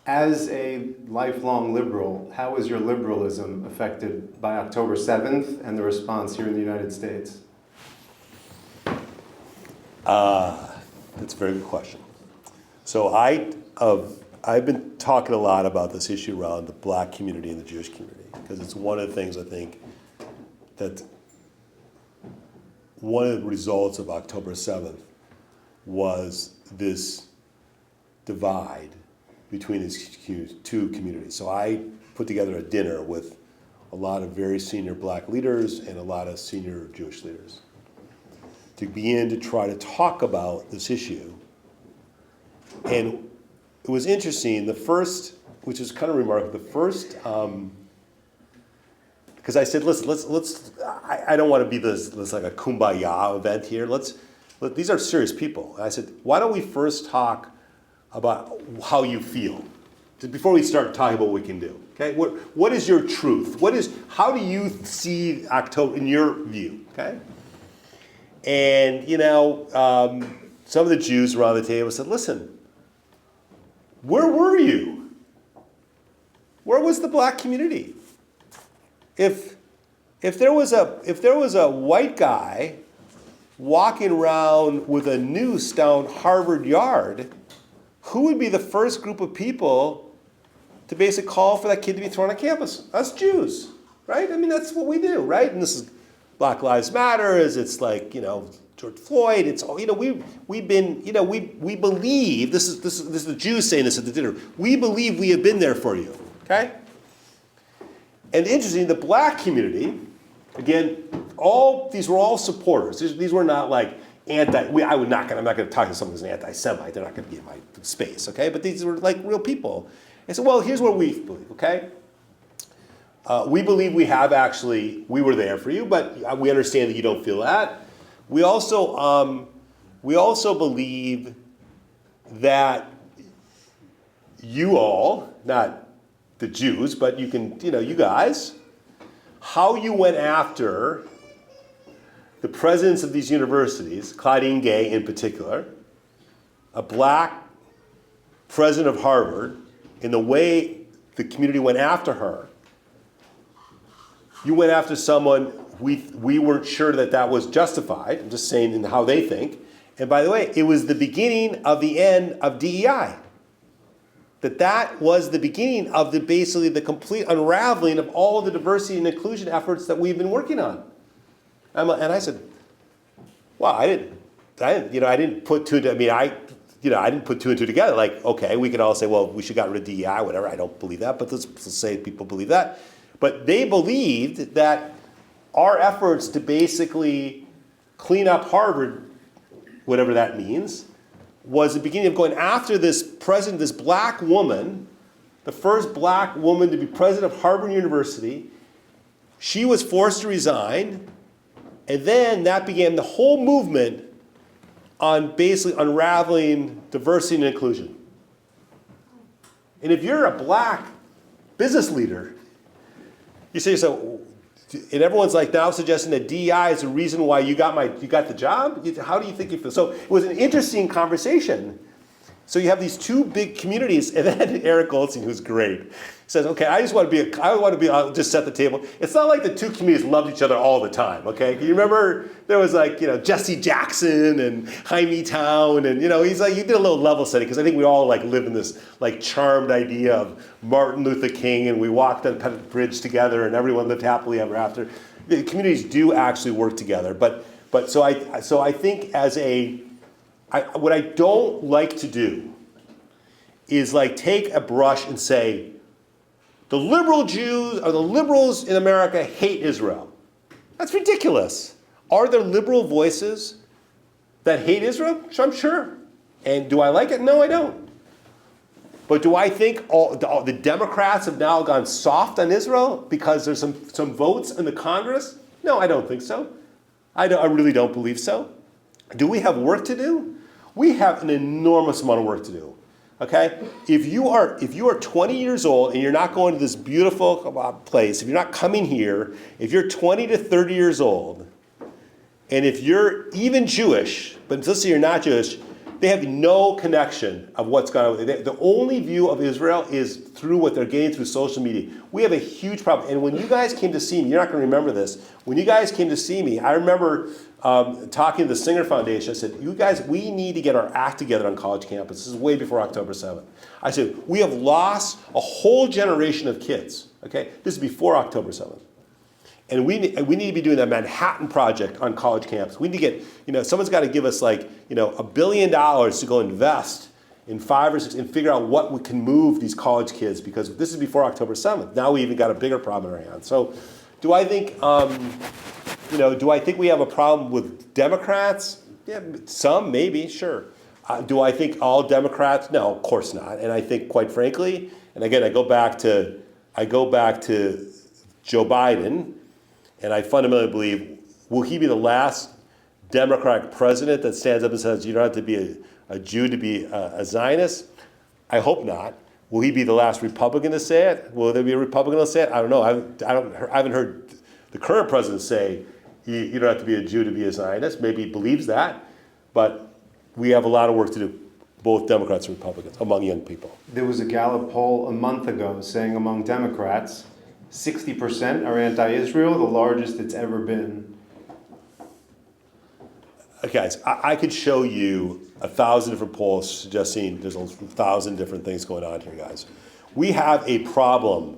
As a lifelong liberal, how was your liberalism affected by October 7th and the response here in the United States? That's a very good question. So I've been talking a lot about this issue around the black community and the Jewish community, because it's one of the things I think that one of the results of October 7th was this divide between these two communities. So I put together a dinner with a lot of very senior black leaders and a lot of senior Jewish leaders to begin to try to talk about this issue. And it was interesting, the first, which is kind of remarkable, the first, because I said, listen, I don't want to be this like a kumbaya event here. These are serious people. And I said, why don't we first talk about how you feel, before we start talking about what we can do, okay? What is your truth? How do you see October in your view, okay? And, some of the Jews around the table said, listen, where were you? Where was the black community? If if there was a white guy walking around with a noose down Harvard Yard, who would be the first group of people to basically call for that kid to be thrown on campus? Us Jews, right? I mean, that's what we do, right? And this is Black Lives Matter, it's like, George Floyd, it's all, we believe, this is the Jews saying this at the dinner, we believe we have been there for you, okay? And interesting, the black community, again, these were all supporters. These were not like I'm not going to talk to someone who's an anti-Semite. They're not going to be in my space, okay? But these were like real people. And so, well, here's what we believe, okay? We believe we were there for you, but we understand that you don't feel that. We also believe that you all, not the Jews, but you guys, how you went after the presidents of these universities, Claudine Gay in particular, a black president of Harvard, in the way the community went after her. You went after someone, we weren't sure that was justified. I'm just saying in how they think. And by the way, it was the beginning of the end of DEI. That was the beginning of basically the complete unraveling of all of the diversity and inclusion efforts that we've been working on. And I said, wow, I didn't put two. I didn't put two and two together. Like, okay, we could all say, well, we should got rid of DEI, whatever. I don't believe that, but let's say people believe that. But they believed that our efforts to basically clean up Harvard, whatever that means, was the beginning of going after this president, this black woman, the first black woman to be president of Harvard University. She was forced to resign, and then that began the whole movement on basically unraveling diversity and inclusion. And if you're a black business leader, you say to yourself, and everyone's like now suggesting that DEI is the reason why you got the job? How do you think you feel? So it was an interesting conversation. So you have these two big communities, and then Eric Goldstein, who's great, says, okay, I'll just set the table. It's not like the two communities loved each other all the time, okay? You remember there was like, Jesse Jackson and Jaime Town, and he's like, you did a little level setting, because I think we all like live in this like charmed idea of Martin Luther King, and we walked on Pettit Bridge together, and everyone lived happily ever after. The communities do actually work together, but so I think what I don't like to do is like take a brush and say, the liberal Jews or the liberals in America hate Israel. That's ridiculous. Are there liberal voices that hate Israel? I'm sure. And do I like it? No, I don't. But do I think all the Democrats have now gone soft on Israel because there's some votes in the Congress? No, I don't think so. I really don't believe so. Do we have work to do? We have an enormous amount of work to do. Okay? If you are 20 years old and you're not going to this beautiful place, if you're not coming here, if you're 20 to 30 years old, and if you're even Jewish, but let's say you're not Jewish, they have no connection of what's going on. The only view of Israel is through what they're getting through social media. We have a huge problem. And when you guys came to see me, you're not going to remember this. When you guys came to see me, I remember talking to the Singer Foundation. I said, you guys, we need to get our act together on college campuses. This is way before October 7th. I said, we have lost a whole generation of kids. Okay, this is before October 7th. And we need to be doing that Manhattan Project on college camps. We need to get, someone's got to give us like, $1 billion to go invest in 5 or 6 and figure out what we can move these college kids, because this is before October 7th. Now we even got a bigger problem in our hands. So do I think, we have a problem with Democrats? Yeah, some, maybe, sure. Do I think all Democrats? No, of course not. And I think, quite frankly, and again, I go back to Joe Biden, and I fundamentally believe, will he be the last Democratic president that stands up and says, you don't have to be a Jew to be a Zionist? I hope not. Will he be the last Republican to say it? Will there be a Republican to say it? I don't know. I haven't heard the current president say you don't have to be a Jew to be a Zionist. Maybe he believes that. But we have a lot of work to do, both Democrats and Republicans, among young people. There was a Gallup poll a month ago saying among Democrats, 60% are anti-Israel, the largest it's ever been. Guys, I could show you 1,000 different polls suggesting there's 1,000 different things going on here, guys. We have a problem.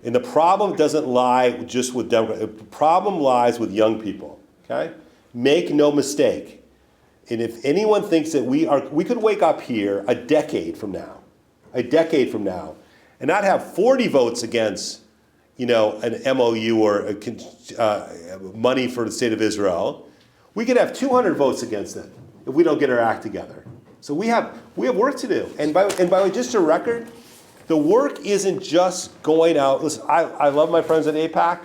And the problem doesn't lie just with Democrats. The problem lies with young people, okay? Make no mistake. And if anyone thinks that we could wake up here a decade from now, and not have 40 votes against, an MOU or money for the state of Israel. We could have 200 votes against it if we don't get our act together. So we have work to do. And by the way, just a record, the work isn't just going out. Listen, I love my friends at AIPAC.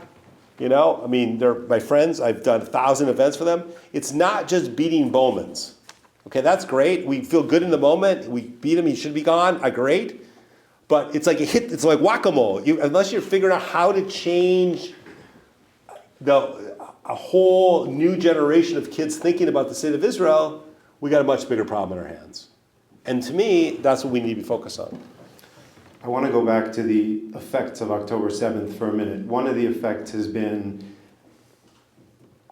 They're my friends. I've done 1,000 events for them. It's not just beating Bowman's. Okay, that's great. We feel good in the moment. We beat him. He should be gone. Great. But it's like it's like whack-a-mole. Unless you're figuring out how to change a whole new generation of kids thinking about the state of Israel, we got a much bigger problem in our hands. And to me, that's what we need to be focused on. I want to go back to the effects of October 7th for a minute. One of the effects has been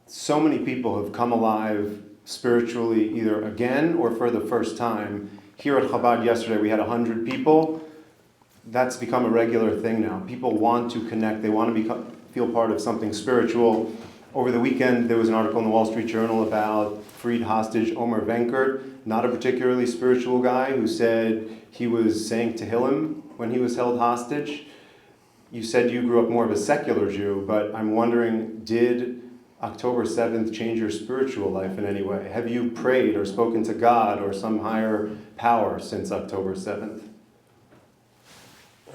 so many people have come alive spiritually either again or for the first time. Here at Chabad yesterday we had 100 people. That's become a regular thing now. People want to connect. They want to feel part of something spiritual. Over the weekend, there was an article in the Wall Street Journal about freed hostage Omer Venkert, not a particularly spiritual guy, who said he was saying Tehillim when he was held hostage. You said you grew up more of a secular Jew, but I'm wondering, did October 7th change your spiritual life in any way? Have you prayed or spoken to God or some higher power since October 7th?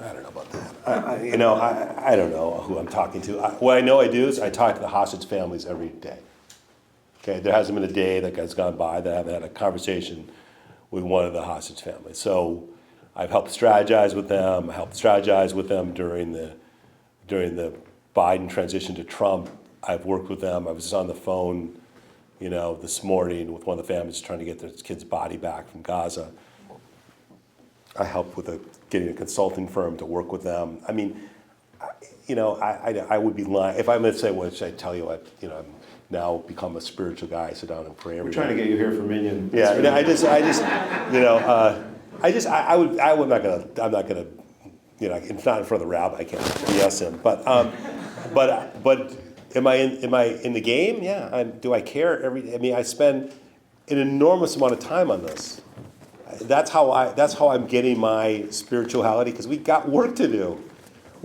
I don't know about that. I don't know who I'm talking to. What I know I do is I talk to the hostage families every day. Okay, there hasn't been a day that has gone by that I haven't had a conversation with one of the hostage families. So I've helped strategize with them. I helped strategize with them during the Biden transition to Trump. I've worked with them. I was just on the phone, this morning with one of the families trying to get their kid's body back from Gaza. I helped with getting a consulting firm to work with them. I would be lying if I'm going to say, what should I tell you? I've now become a spiritual guy. I sit down and pray every day. We're trying to get you here for Minyan. Yeah, I'm not gonna. It's not in front of the rabbi. I can't yes him. But am I in the game? Yeah. Do I care? I spend an enormous amount of time on this. That's how I'm getting my spirituality, because we got work to do.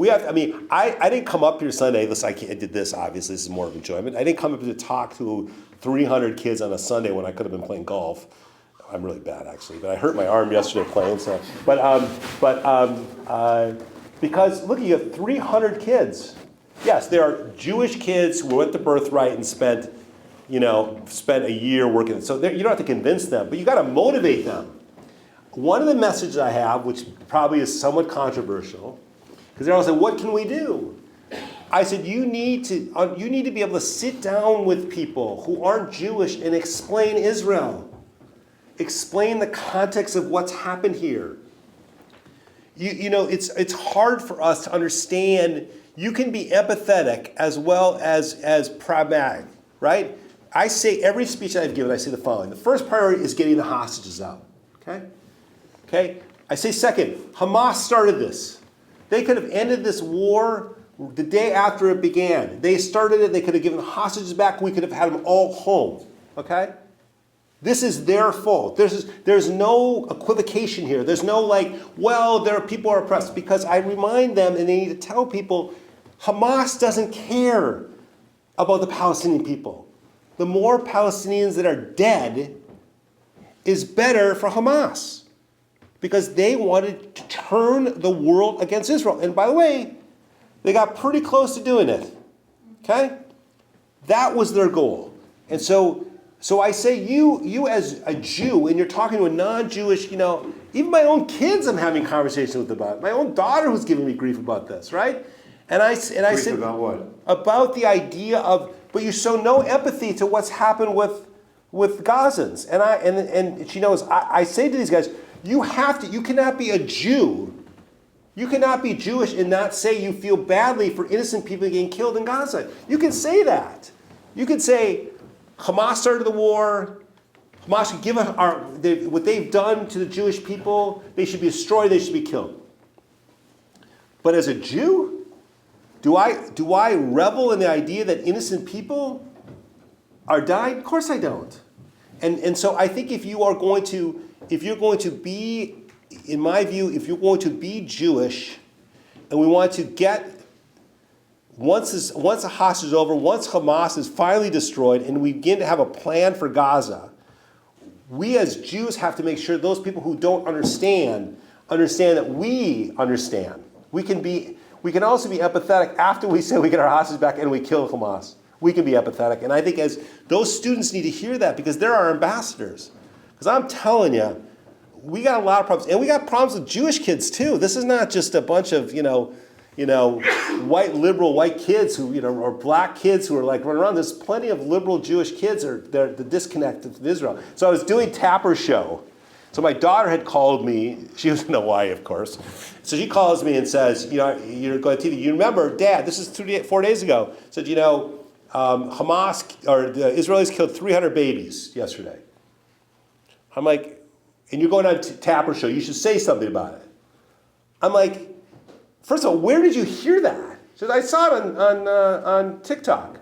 I didn't come up here Sunday. Listen, I did this, obviously. This is more of enjoyment. I didn't come up here to talk to 300 kids on a Sunday when I could have been playing golf. I'm really bad, actually, but I hurt my arm yesterday playing. So, because look, you have 300 kids. Yes, there are Jewish kids who went to Birthright and spent a year working. So you don't have to convince them, but you got to motivate them. One of the messages I have, which probably is somewhat controversial, because they're all saying, "What can we do?" I said, "You need to be able to sit down with people who aren't Jewish and explain Israel, explain the context of what's happened here. It's hard for us to understand. You can be empathetic as well as pragmatic, right? I say every speech I've given, I say the following: the first priority is getting the hostages out. Okay. I say second, Hamas started this. They could have ended this war the day after it began. They started it. They could have given the hostages back. We could have had them all home. Okay. This is their fault. There's no equivocation here. There's no there are people who are oppressed, because I remind them, and they need to tell people, Hamas doesn't care about the Palestinian people. The more Palestinians that are dead is better for Hamas, because they wanted to turn the world against Israel. And by the way, they got pretty close to doing it. Okay? That was their goal. And so I say, you as a Jew, and you're talking to a non-Jewish, even my own kids I'm having conversations with about it. My own daughter who's giving me grief about this, right? And I said, about what? About the idea of, but you show no empathy to what's happened with Gazans. And she knows, I say to these guys, you cannot be a Jew You cannot be Jewish and not say you feel badly for innocent people getting killed in Gaza. You can say that. You can say Hamas started the war. Hamas should give what they've done to the Jewish people. They should be destroyed. They should be killed. But as a Jew, do I revel in the idea that innocent people are dying? Of course I don't. And so I think if you're going to be, in my view, if you're going to be Jewish, and we want to get, once the hostage is over, once Hamas is finally destroyed, and we begin to have a plan for Gaza, we as Jews have to make sure those people who don't understand that we understand. We can also be empathetic after we say we get our hostages back and we kill Hamas. We can be empathetic. And I think as those students need to hear that because they're our ambassadors. Because I'm telling you, we got a lot of problems. And we got problems with Jewish kids too. This is not just a bunch of, white liberal white kids who, or black kids who are like running around. There's plenty of liberal Jewish kids they're disconnected from Israel. So I was doing Tapper's show. So my daughter had called me. She was in Hawaii, of course. So she calls me and says, you're going to TV. You remember, Dad, this is 4 days ago. Said, Hamas, or the Israelis killed 300 babies yesterday. I'm like, and you're going on Tapper's show. You should say something about it. I'm like, first of all, where did you hear that? She said, I saw it on TikTok.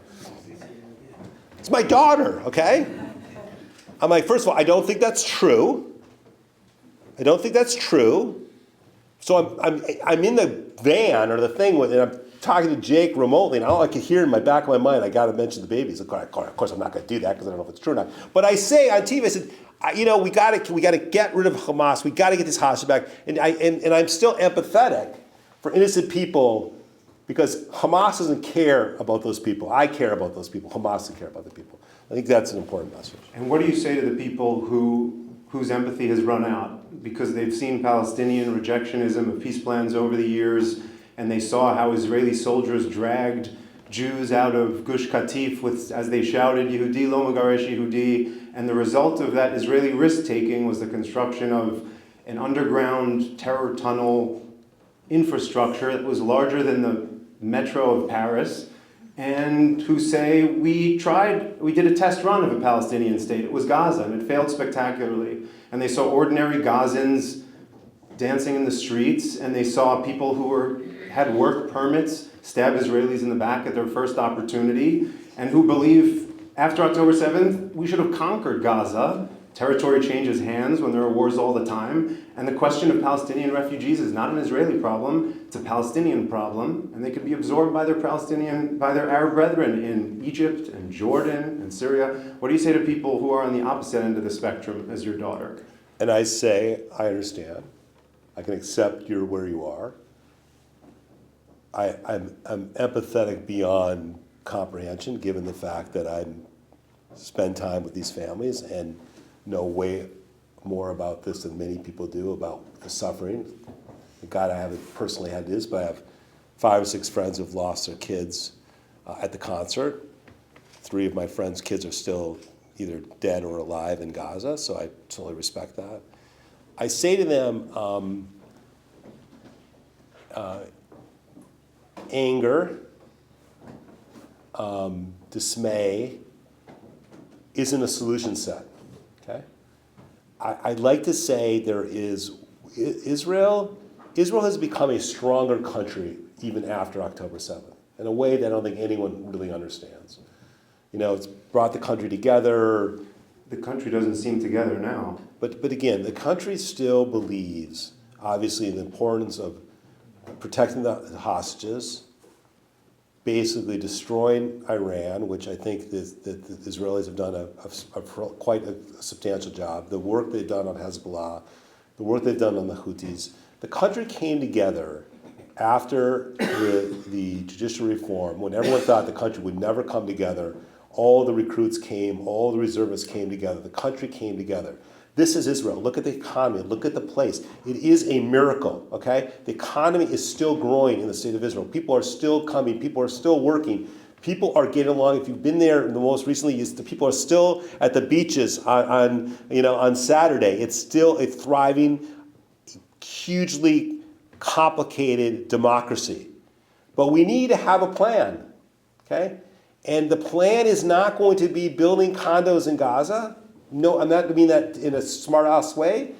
It's my daughter, okay? I'm like, first of all, I don't think that's true. I don't think that's true. So I'm in the van or the thing with, and I'm talking to Jake remotely, and all I can hear in my back of my mind, I got to mention the babies. Of course, I'm not going to do that because I don't know if it's true or not. But I say on TV, I said, we got to get rid of Hamas. We got to get this hostage back. And I'm still empathetic for innocent people because Hamas doesn't care about those people. I care about those people. Hamas doesn't care about the people. I think that's an important message. And what do you say to the people whose empathy has run out because they've seen Palestinian rejectionism of peace plans over the years, and they saw how Israeli soldiers dragged Jews out of Gush Katif as they shouted, Yehudi lo magaresh Yehudi, and the result of that Israeli risk-taking was the construction of an underground terror tunnel infrastructure that was larger than the metro of Paris, and who say, we did a test run of a Palestinian state. It was Gaza, and it failed spectacularly. And they saw ordinary Gazans dancing in the streets, and they saw people who had work permits stab Israelis in the back at their first opportunity, and who believe after October 7th, we should have conquered Gaza. Territory changes hands when there are wars all the time, and the question of Palestinian refugees is not an Israeli problem, it's a Palestinian problem, and they could be absorbed by their Arab brethren in Egypt and Jordan and Syria. What do you say to people who are on the opposite end of the spectrum as your daughter? And I say, I understand. I can accept you're where you are. I'm empathetic beyond comprehension, given the fact that I spend time with these families and know way more about this than many people do about the suffering. God, I haven't personally had this, but I have 5 or 6 friends who've lost their kids at the concert. 3 of my friends' kids are still either dead or alive in Gaza, so I totally respect that. I say to them, anger, dismay isn't a solution set. Okay? I'd like to say there is Israel has become a stronger country even after October 7th in a way that I don't think anyone really understands. It's brought the country together. The country doesn't seem together now. But again, the country still believes, obviously, in the importance of protecting the hostages, basically destroying Iran, which I think the Israelis have done quite a substantial job, the work they've done on Hezbollah, the work they've done on the Houthis. The country came together after the judicial reform, when everyone thought the country would never come together. All the recruits came, all the reservists came together, the country came together. This is Israel. Look at the economy. Look at the place. It is a miracle, okay? The economy is still growing in the state of Israel. People are still coming. People are still working. People are getting along. If you've been there the most recently, the people are still at the beaches on Saturday. It's still a thriving, hugely complicated democracy. But we need to have a plan, okay? And the plan is not going to be building condos in Gaza. No, I'm not mean that in a smart-ass way.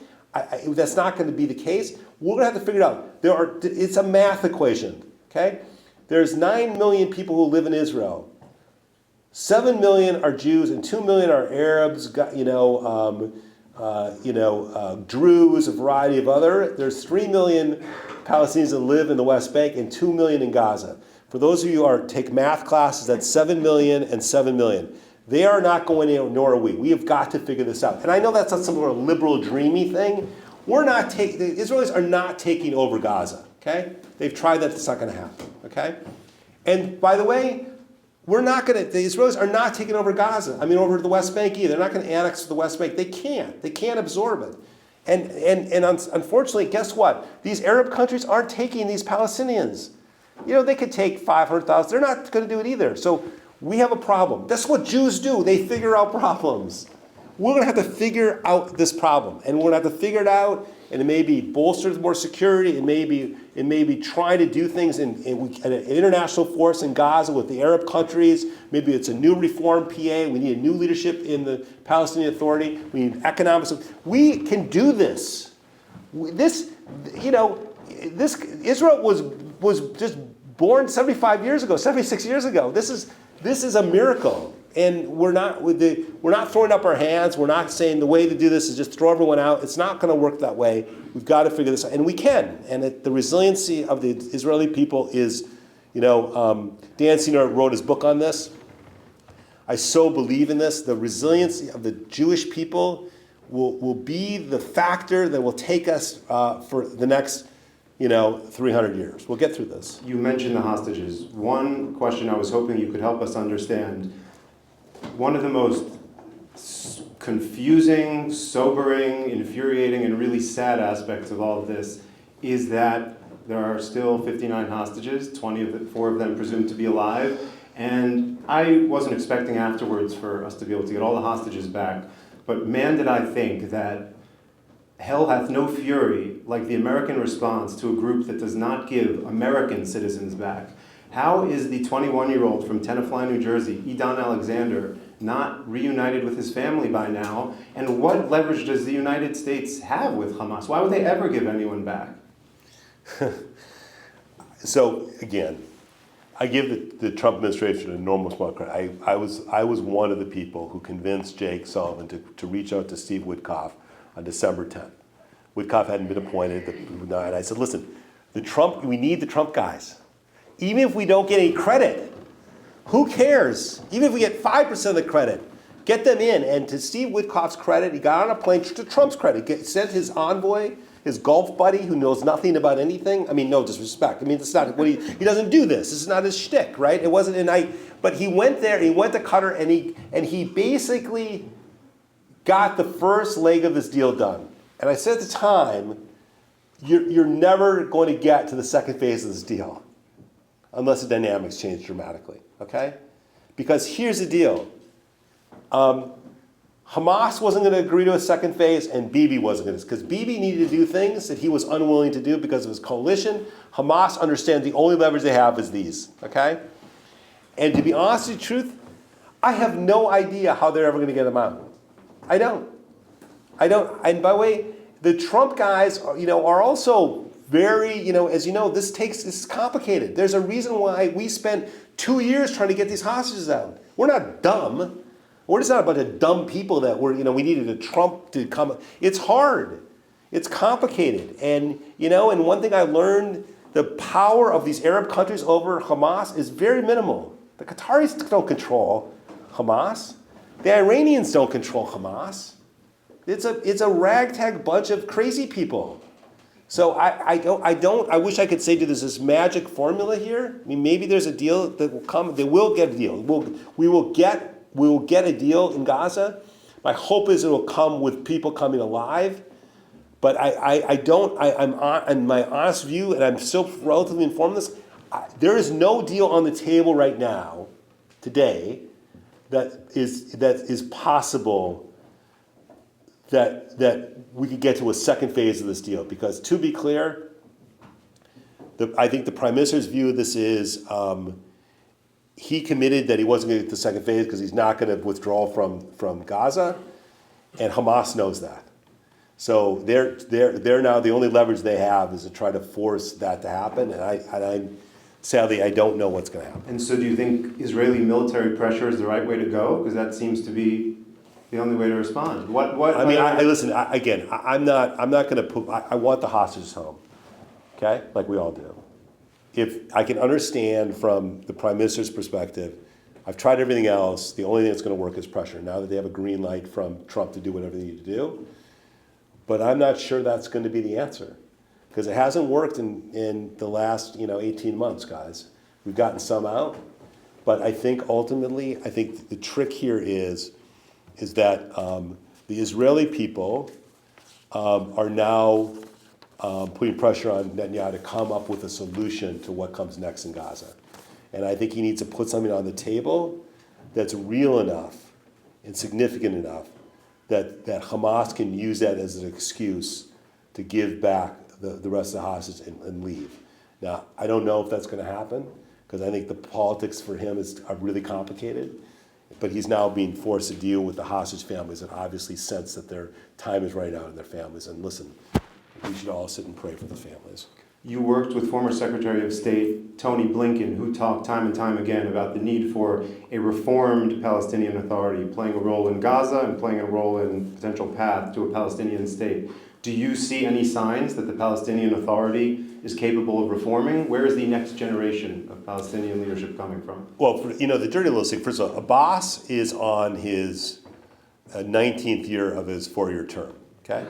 That's not going to be the case. We're going to have to figure it out. It's a math equation, okay? There's 9 million people who live in Israel. 7 million are Jews and 2 million are Arabs, Druze, a variety of other. There's 3 million Palestinians that live in the West Bank and 2 million in Gaza. For those of you who take math classes, that's 7 million and 7 million. They are not going anywhere, nor are we. We have got to figure this out. And I know that's not some sort of liberal, dreamy thing. The Israelis are not taking over Gaza, okay? They've tried that, it's not going to happen, okay? And by the way, the Israelis are not taking over Gaza. Over the West Bank either. They're not going to annex the West Bank. They can't absorb it. And unfortunately, guess what? These Arab countries aren't taking these Palestinians. They could take 500,000. They're not going to do it either. So we have a problem. That's what Jews do. They figure out problems. We're going to have to figure out this problem. And we're going to have to figure it out, and it may be bolstered with more security. It may be trying to do things in an international force in Gaza with the Arab countries. Maybe it's a new reform PA. We need a new leadership in the Palestinian Authority. We need economics. We can do this. Israel was just born 75 years ago, 76 years ago. This is a miracle. And we're not throwing up our hands. We're not saying the way to do this is just throw everyone out. It's not going to work that way. We've got to figure this out, and we can. And the resiliency of the Israeli people is, Dan Senior wrote his book on this. I so believe in this. The resiliency of the Jewish people will be the factor that will take us for the next 300 years. We'll get through this. You mentioned the hostages. One question I was hoping you could help us understand. One of the most confusing, sobering, infuriating, and really sad aspects of all of this is that there are still 59 hostages, 24 of them presumed to be alive, and I wasn't expecting afterwards for us to be able to get all the hostages back, but man did I think that hell hath no fury like the American response to a group that does not give American citizens back. How is the 21-year-old from Tenafly, New Jersey, Edan Alexander, not reunited with his family by now? And what leverage does the United States have with Hamas? Why would they ever give anyone back? So again, I give the Trump administration an enormous amount of credit. I was one of the people who convinced Jake Sullivan to reach out to Steve Witkoff on December 10th. Witkoff hadn't been appointed, and I said, listen, we need the Trump guys. Even if we don't get any credit, who cares? Even if we get 5% of the credit, get them in. And to Steve Witkoff's credit, he got on a plane, to Trump's credit, sent his envoy, his golf buddy who knows nothing about anything. No disrespect. It's not what he doesn't do this. This is not his shtick, right? It wasn't a night. But he went there, he went to Qatar, and he basically got the first leg of this deal done. And I said at the time, you're never going to get to the second phase of this deal unless the dynamics change dramatically, okay? Because here's the deal. Hamas wasn't going to agree to a second phase, and Bibi wasn't going to, because Bibi needed to do things that he was unwilling to do because of his coalition. Hamas understands the only leverage they have is these, okay? And to be honest with the truth, I have no idea how they're ever going to get them out. I don't. And by the way, the Trump guys are also very, as you know, this is complicated. There's a reason why we spent 2 years trying to get these hostages out. We're not dumb. We're just not a bunch of dumb people that we needed a Trump to come. It's hard. It's complicated. And, and one thing I learned, the power of these Arab countries over Hamas is very minimal. The Qataris don't control Hamas. The Iranians don't control Hamas. It's a ragtag bunch of crazy people. So I wish I could say to this magic formula here. Maybe there's a deal that will come. They will get a deal. We will get a deal in Gaza. My hope is it will come with people coming alive. But I'm on, in my honest view, and I'm still relatively informed on this, there is no deal on the table right now, today, that is possible that we could get to a second phase of this deal. Because to be clear, I think the Prime Minister's view of this is he committed that he wasn't going to get the second phase because he's not going to withdraw from Gaza, and Hamas knows that. So they're now the only leverage they have is to try to force that to happen, and I sadly I don't know what's going to happen. And so do you think Israeli military pressure is the right way to go? Because that seems to be the only way to respond. I mean, listen, I'm not going to put, I want the hostages home, okay, like we all do. If I can understand from the Prime Minister's perspective, I've tried everything else, the only thing that's going to work is pressure. Now that they have a green light from Trump to do whatever they need to do, but I'm not sure that's going to be the answer. Because it hasn't worked in the last 18 months, guys. We've gotten some out, but I think ultimately, the trick here is that the Israeli people are now putting pressure on Netanyahu to come up with a solution to what comes next in Gaza. And I think he needs to put something on the table that's real enough and significant enough that Hamas can use that as an excuse to give back the rest of the hostages and leave. Now, I don't know if that's going to happen, because I think the politics for him are really complicated. But he's now being forced to deal with the hostage families that obviously sense that their time is running out in their families. And listen, we should all sit and pray for the families. You worked with former Secretary of State Tony Blinken, who talked time and time again about the need for a reformed Palestinian Authority playing a role in Gaza and playing a role in potential path to a Palestinian state. Do you see any signs that the Palestinian Authority is capable of reforming? Where is the next generation of Palestinian leadership coming from? Well, the dirty little secret, first of all, Abbas is on his 19th year of his 4-year term, okay?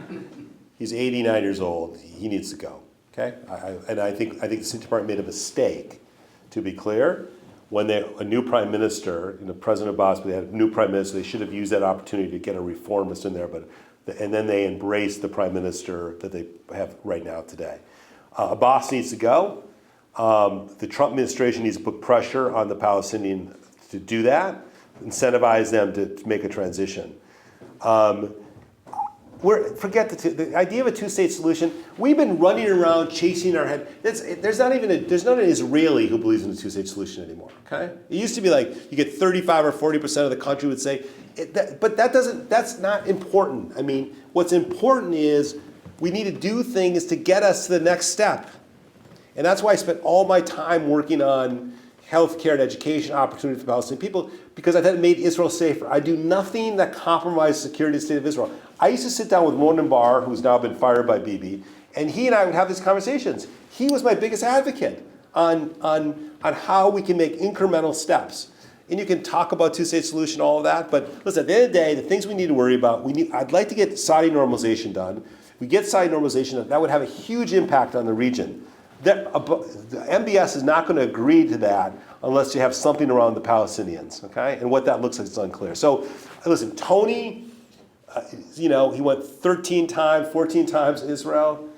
He's 89 years old. He needs to go, okay? I think the State Department made a mistake, to be clear. When a new prime minister, President Abbas, they had a new prime minister, they should have used that opportunity to get a reformist in there, and then they embraced the prime minister that they have right now today. Abbas needs to go. The Trump administration needs to put pressure on the Palestinians to do that, incentivize them to make a transition. Forget the idea of a two-state solution. We've been running around chasing our head. There's not an Israeli who believes in a two-state solution anymore. Okay, it used to be like you get 35 or 40% of the country would say, but that's not important. I mean, what's important is we need to do things to get us to the next step, and that's why I spent all my time working on healthcare and education opportunity for Palestinian people, because I thought it made Israel safer. I do nothing that compromises the security of the state of Israel. I used to sit down with Ronan Bar, who's now been fired by Bibi, and he and I would have these conversations. He was my biggest advocate on how we can make incremental steps. And you can talk about two-state solution, all of that, but listen, at the end of the day, the things we need to worry about, I'd like to get Saudi normalization done. If we get Saudi normalization done, that would have a huge impact on the region. The MBS is not going to agree to that unless you have something around the Palestinians, okay? And what that looks like is unclear. So, listen, Tony, he went 13 times, 14 times to Israel.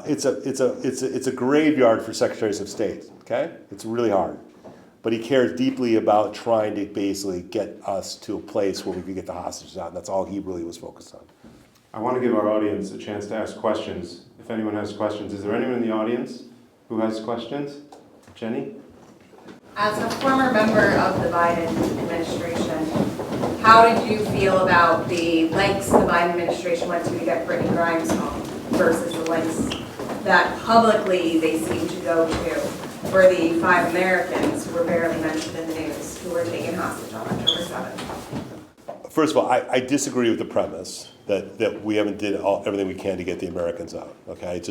It's a graveyard for secretaries of state, okay? It's really hard. But he cares deeply about trying to basically get us to a place where we can get the hostages out, and that's all he really was focused on. I want to give our audience a chance to ask questions. If anyone has questions, is there anyone in the audience who has questions? Jenny? As a former member of the Biden administration, how did you feel about the lengths the Biden administration went to get Brittany Grimes home versus the lengths that publicly they seem to go to for the 5 Americans who were barely mentioned in the news who were taken hostage on October 7th? First of all, I disagree with the premise that we haven't did everything we can to get the Americans out. Okay,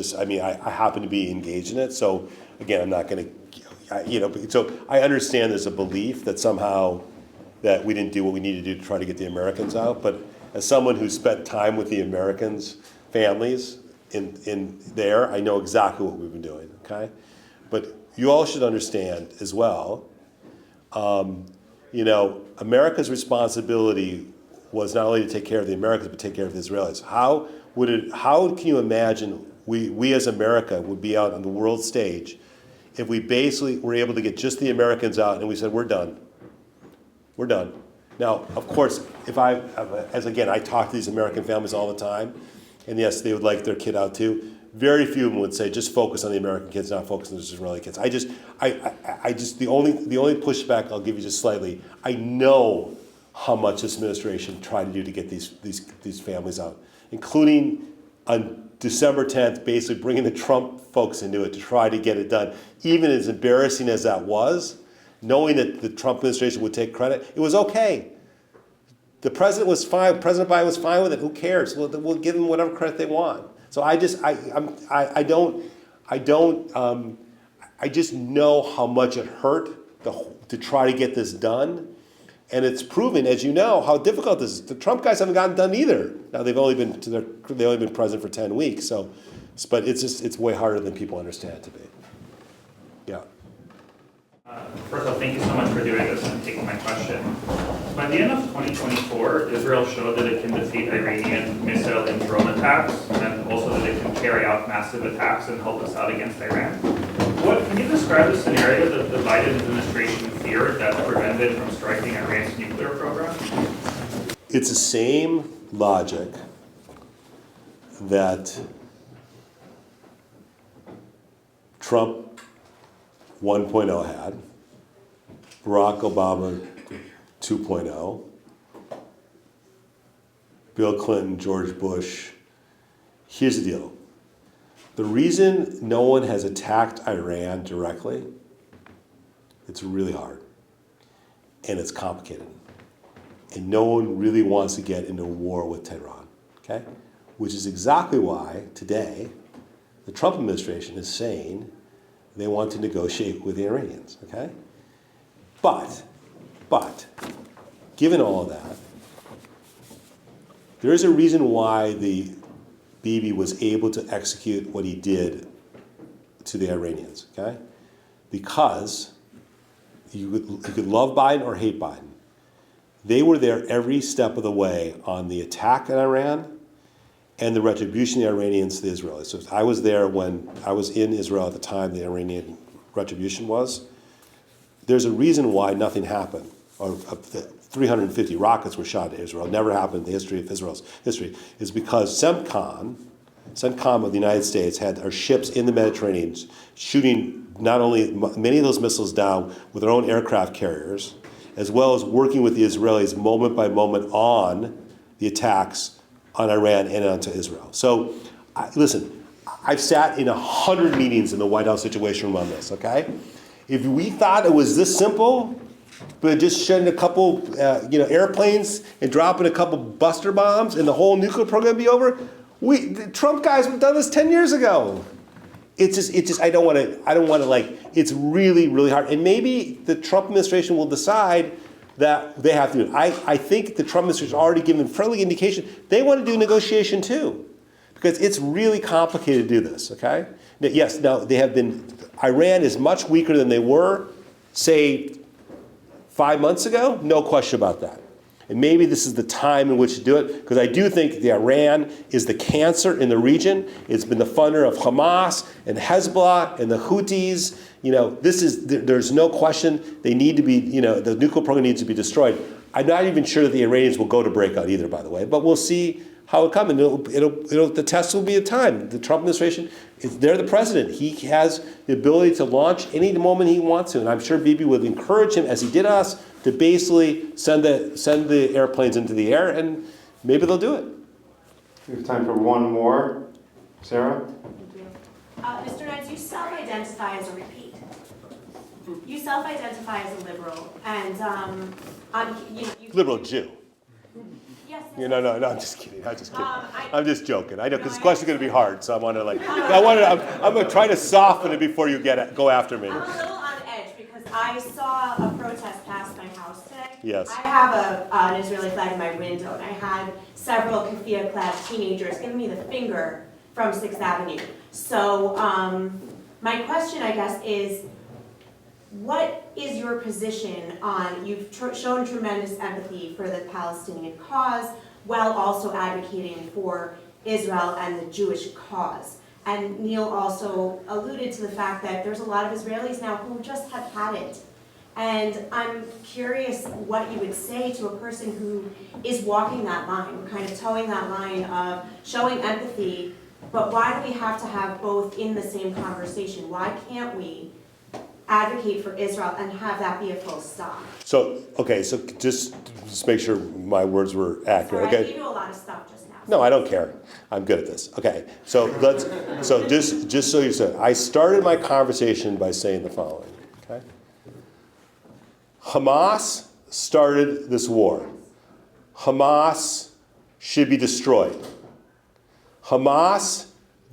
I happen to be engaged in it. So again, I'm not going to, so I understand there's a belief that somehow that we didn't do what we needed to do to try to get the Americans out. But as someone who spent time with the Americans' families in there, I know exactly what we've been doing. Okay, but you all should understand as well. America's responsibility was not only to take care of the Americans, but take care of the Israelis. How can you imagine we as America would be out on the world stage if we basically were able to get just the Americans out and we said, we're done. We're done. Now, of course, I talk to these American families all the time, and yes, they would like their kid out too. very few of them would say just focus on the American kids, not focus on the Israeli kids. I just the only pushback I'll give you just slightly. I know how much this administration tried to do to get these families out, including on December 10th, basically bringing the Trump folks into it to try to get it done. Even as embarrassing as that was, knowing that the Trump administration would take credit, it was okay. The president was fine. President Biden was fine with it. Who cares? We'll give them whatever credit they want. So I just know how much it hurt to try to get this done, and it's proven, as you know, how difficult this is. The Trump guys haven't gotten done either. Now they've only been president for 10 weeks. So, but it's way harder than people understand it to be. Yeah. First of all, thank you so much for doing this and taking my question. By the end of 2024, Israel showed that it can defeat Iranian missile and drone attacks, and also that it can carry out massive attacks and help us out against Iran. Can you describe the scenario that the Biden administration feared that prevented it from striking Iran's nuclear program? It's the same logic that Trump 1.0 had, Barack Obama 2.0, Bill Clinton, George Bush. Here's the deal. The reason no one has attacked Iran directly, it's really hard and it's complicated. And no one really wants to get into war with Tehran, okay? Which is exactly why today the Trump administration is saying they want to negotiate with the Iranians, okay? But, given all of that, there is a reason why the Bibi was able to execute what he did to the Iranians, okay? Because you could love Biden or hate Biden. They were there every step of the way on the attack on Iran and the retribution of the Iranians to the Israelis. So I was there when I was in Israel at the time the Iranian retribution was. There's a reason why nothing happened, or 350 rockets were shot at Israel. It never happened in the history of Israel's history. Is because CENTCOM of the United States had our ships in the Mediterranean shooting not only many of those missiles down with their own aircraft carriers, as well as working with the Israelis moment by moment on the attacks on Iran and onto Israel. So, listen, I've sat in 100 meetings in the White House Situation Room on this, okay? If we thought it was this simple, but just shutting a couple airplanes and dropping a couple buster bombs and the whole nuclear program would be over, the Trump guys would have done this 10 years ago. It's just I don't want to it's really, really hard. And maybe the Trump administration will decide that they have to do it. I think the Trump administration has already given friendly indication they want to do negotiation too. Because it's really complicated to do this, okay? Now, yes, now Iran is much weaker than they were, say, 5 months ago, no question about that. And maybe this is the time in which to do it, because I do think the Iran is the cancer in the region. It's been the funder of Hamas and Hezbollah and the Houthis. There's no question they need to be, the nuclear program needs to be destroyed. I'm not even sure that the Iranians will go to breakout either, by the way, but we'll see how it comes. And the test will be a time. The Trump administration, they're the president. He has the ability to launch any moment he wants to, and I'm sure Bibi would encourage him, as he did us, to basically send the airplanes into the air, and maybe they'll do it. We have time for one more. Sarah? Thank you. Mr. Nides, you self-identify as a repeat. You self-identify as a liberal, and you Liberal Jew. Yes. No, I'm just kidding. I'm just joking. I know, because this question's going to be hard, so I'm going to try to soften it before you go after me. I'm a little on edge because I saw a protest pass my house today. Yes. I have an Israeli flag in my window, and I had several keffiyeh-clad teenagers giving me the finger from 6th Avenue. So my question, I guess, is what is your position on, you've shown tremendous empathy for the Palestinian cause while also advocating for Israel and the Jewish cause. And Neil also alluded to the fact that there's a lot of Israelis now who just have had it. And I'm curious what you would say to a person who is walking that line, kind of towing that line of showing empathy But why do we have to have both in the same conversation? Why can't we advocate for Israel and have that be a full stop? So, okay, so just make sure my words were accurate, Sorry, I okay? gave you a lot of stuff just now. No, I don't care. I'm good at this. Okay, so just so you said, I started my conversation by saying the following, okay? Hamas started this war. Hamas should be destroyed. Hamas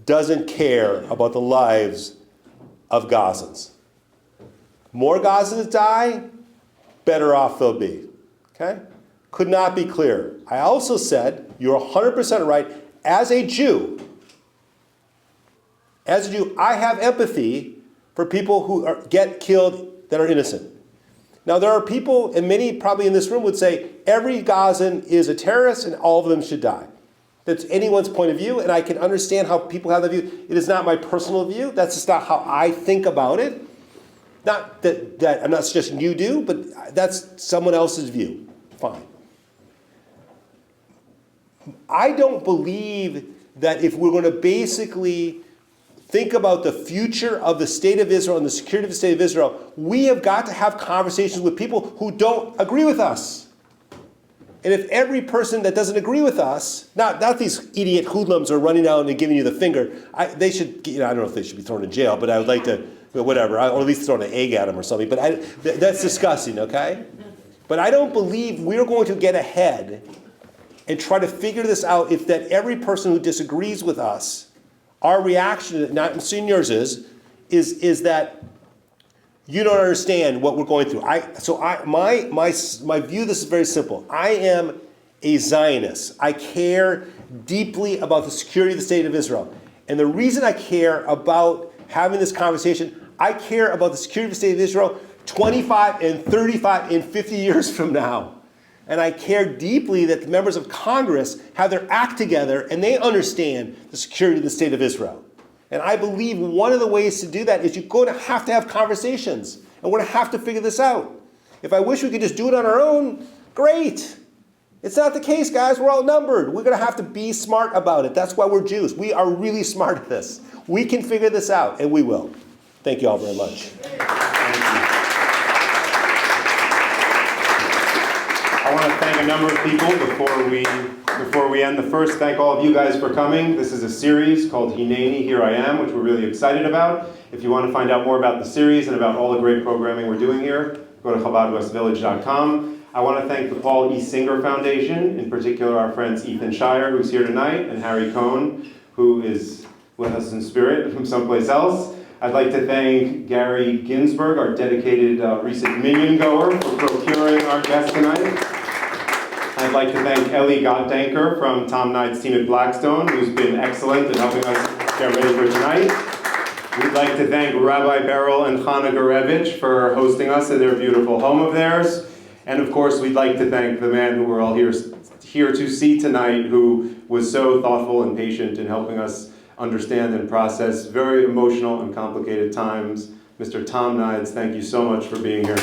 doesn't care about the lives of Gazans. More Gazans die, better off they'll be. Okay? Could not be clearer. I also said, you're 100% right, as a Jew, I have empathy for people who get killed that are innocent. Now, there are people, and many probably in this room would say, every Gazan is a terrorist and all of them should die. That's anyone's point of view, and I can understand how people have that view. It is not my personal view. That's just not how I think about it. Not that I'm not suggesting you do, but that's someone else's view. Fine. I don't believe that if we're going to basically think about the future of the state of Israel and the security of the state of Israel, we have got to have conversations with people who don't agree with us. And if every person that doesn't agree with us, not these idiot hoodlums are running out and giving you the finger, they should, I don't know if they should be thrown in jail, but I would like to, whatever, or at least throw an egg at them or something. But that's disgusting, okay? But I don't believe we're going to get ahead and try to figure this out if that every person who disagrees with us, our reaction, not seeing yours is that you don't understand what we're going through. My view, this is very simple. I am a Zionist. I care deeply about the security of the state of Israel. And the reason I care about having this conversation, I care about the security of the state of Israel 25 and 35 and 50 years from now. And I care deeply that the members of Congress have their act together and they understand the security of the state of Israel. And I believe one of the ways to do that is you're going to have conversations. And we're going to have to figure this out. If I wish we could just do it on our own, great. It's not the case, guys. We're outnumbered. We're going to have to be smart about it. That's why we're Jews. We are really smart at this. We can figure this out, and we will. Thank you all very much. I want to thank a number of people before we end. The first, thank all of you guys for coming. This is a series called Hineni, Here I Am, which we're really excited about. If you want to find out more about the series and about all the great programming we're doing here, go to chabadwestvillage.com. I want to thank the Paul E. Singer Foundation, in particular our friends Ethan Shire, who's here tonight, and Harry Cohn, who is with us in spirit from someplace else. I'd like to thank Gary Ginsberg, our dedicated recent minion goer, for procuring our guest tonight. I'd like to thank Ellie Gottdenker from Tom Nides' team at Blackstone, who's been excellent in helping us get ready for tonight. We'd like to thank Rabbi Beryl and Chana Gorevich for hosting us in their beautiful home of theirs. And of course, we'd like to thank the man who we're all here to see tonight, who was so thoughtful and patient in helping us understand and process very emotional and complicated times. Mr. Tom Nides, thank you so much for being here.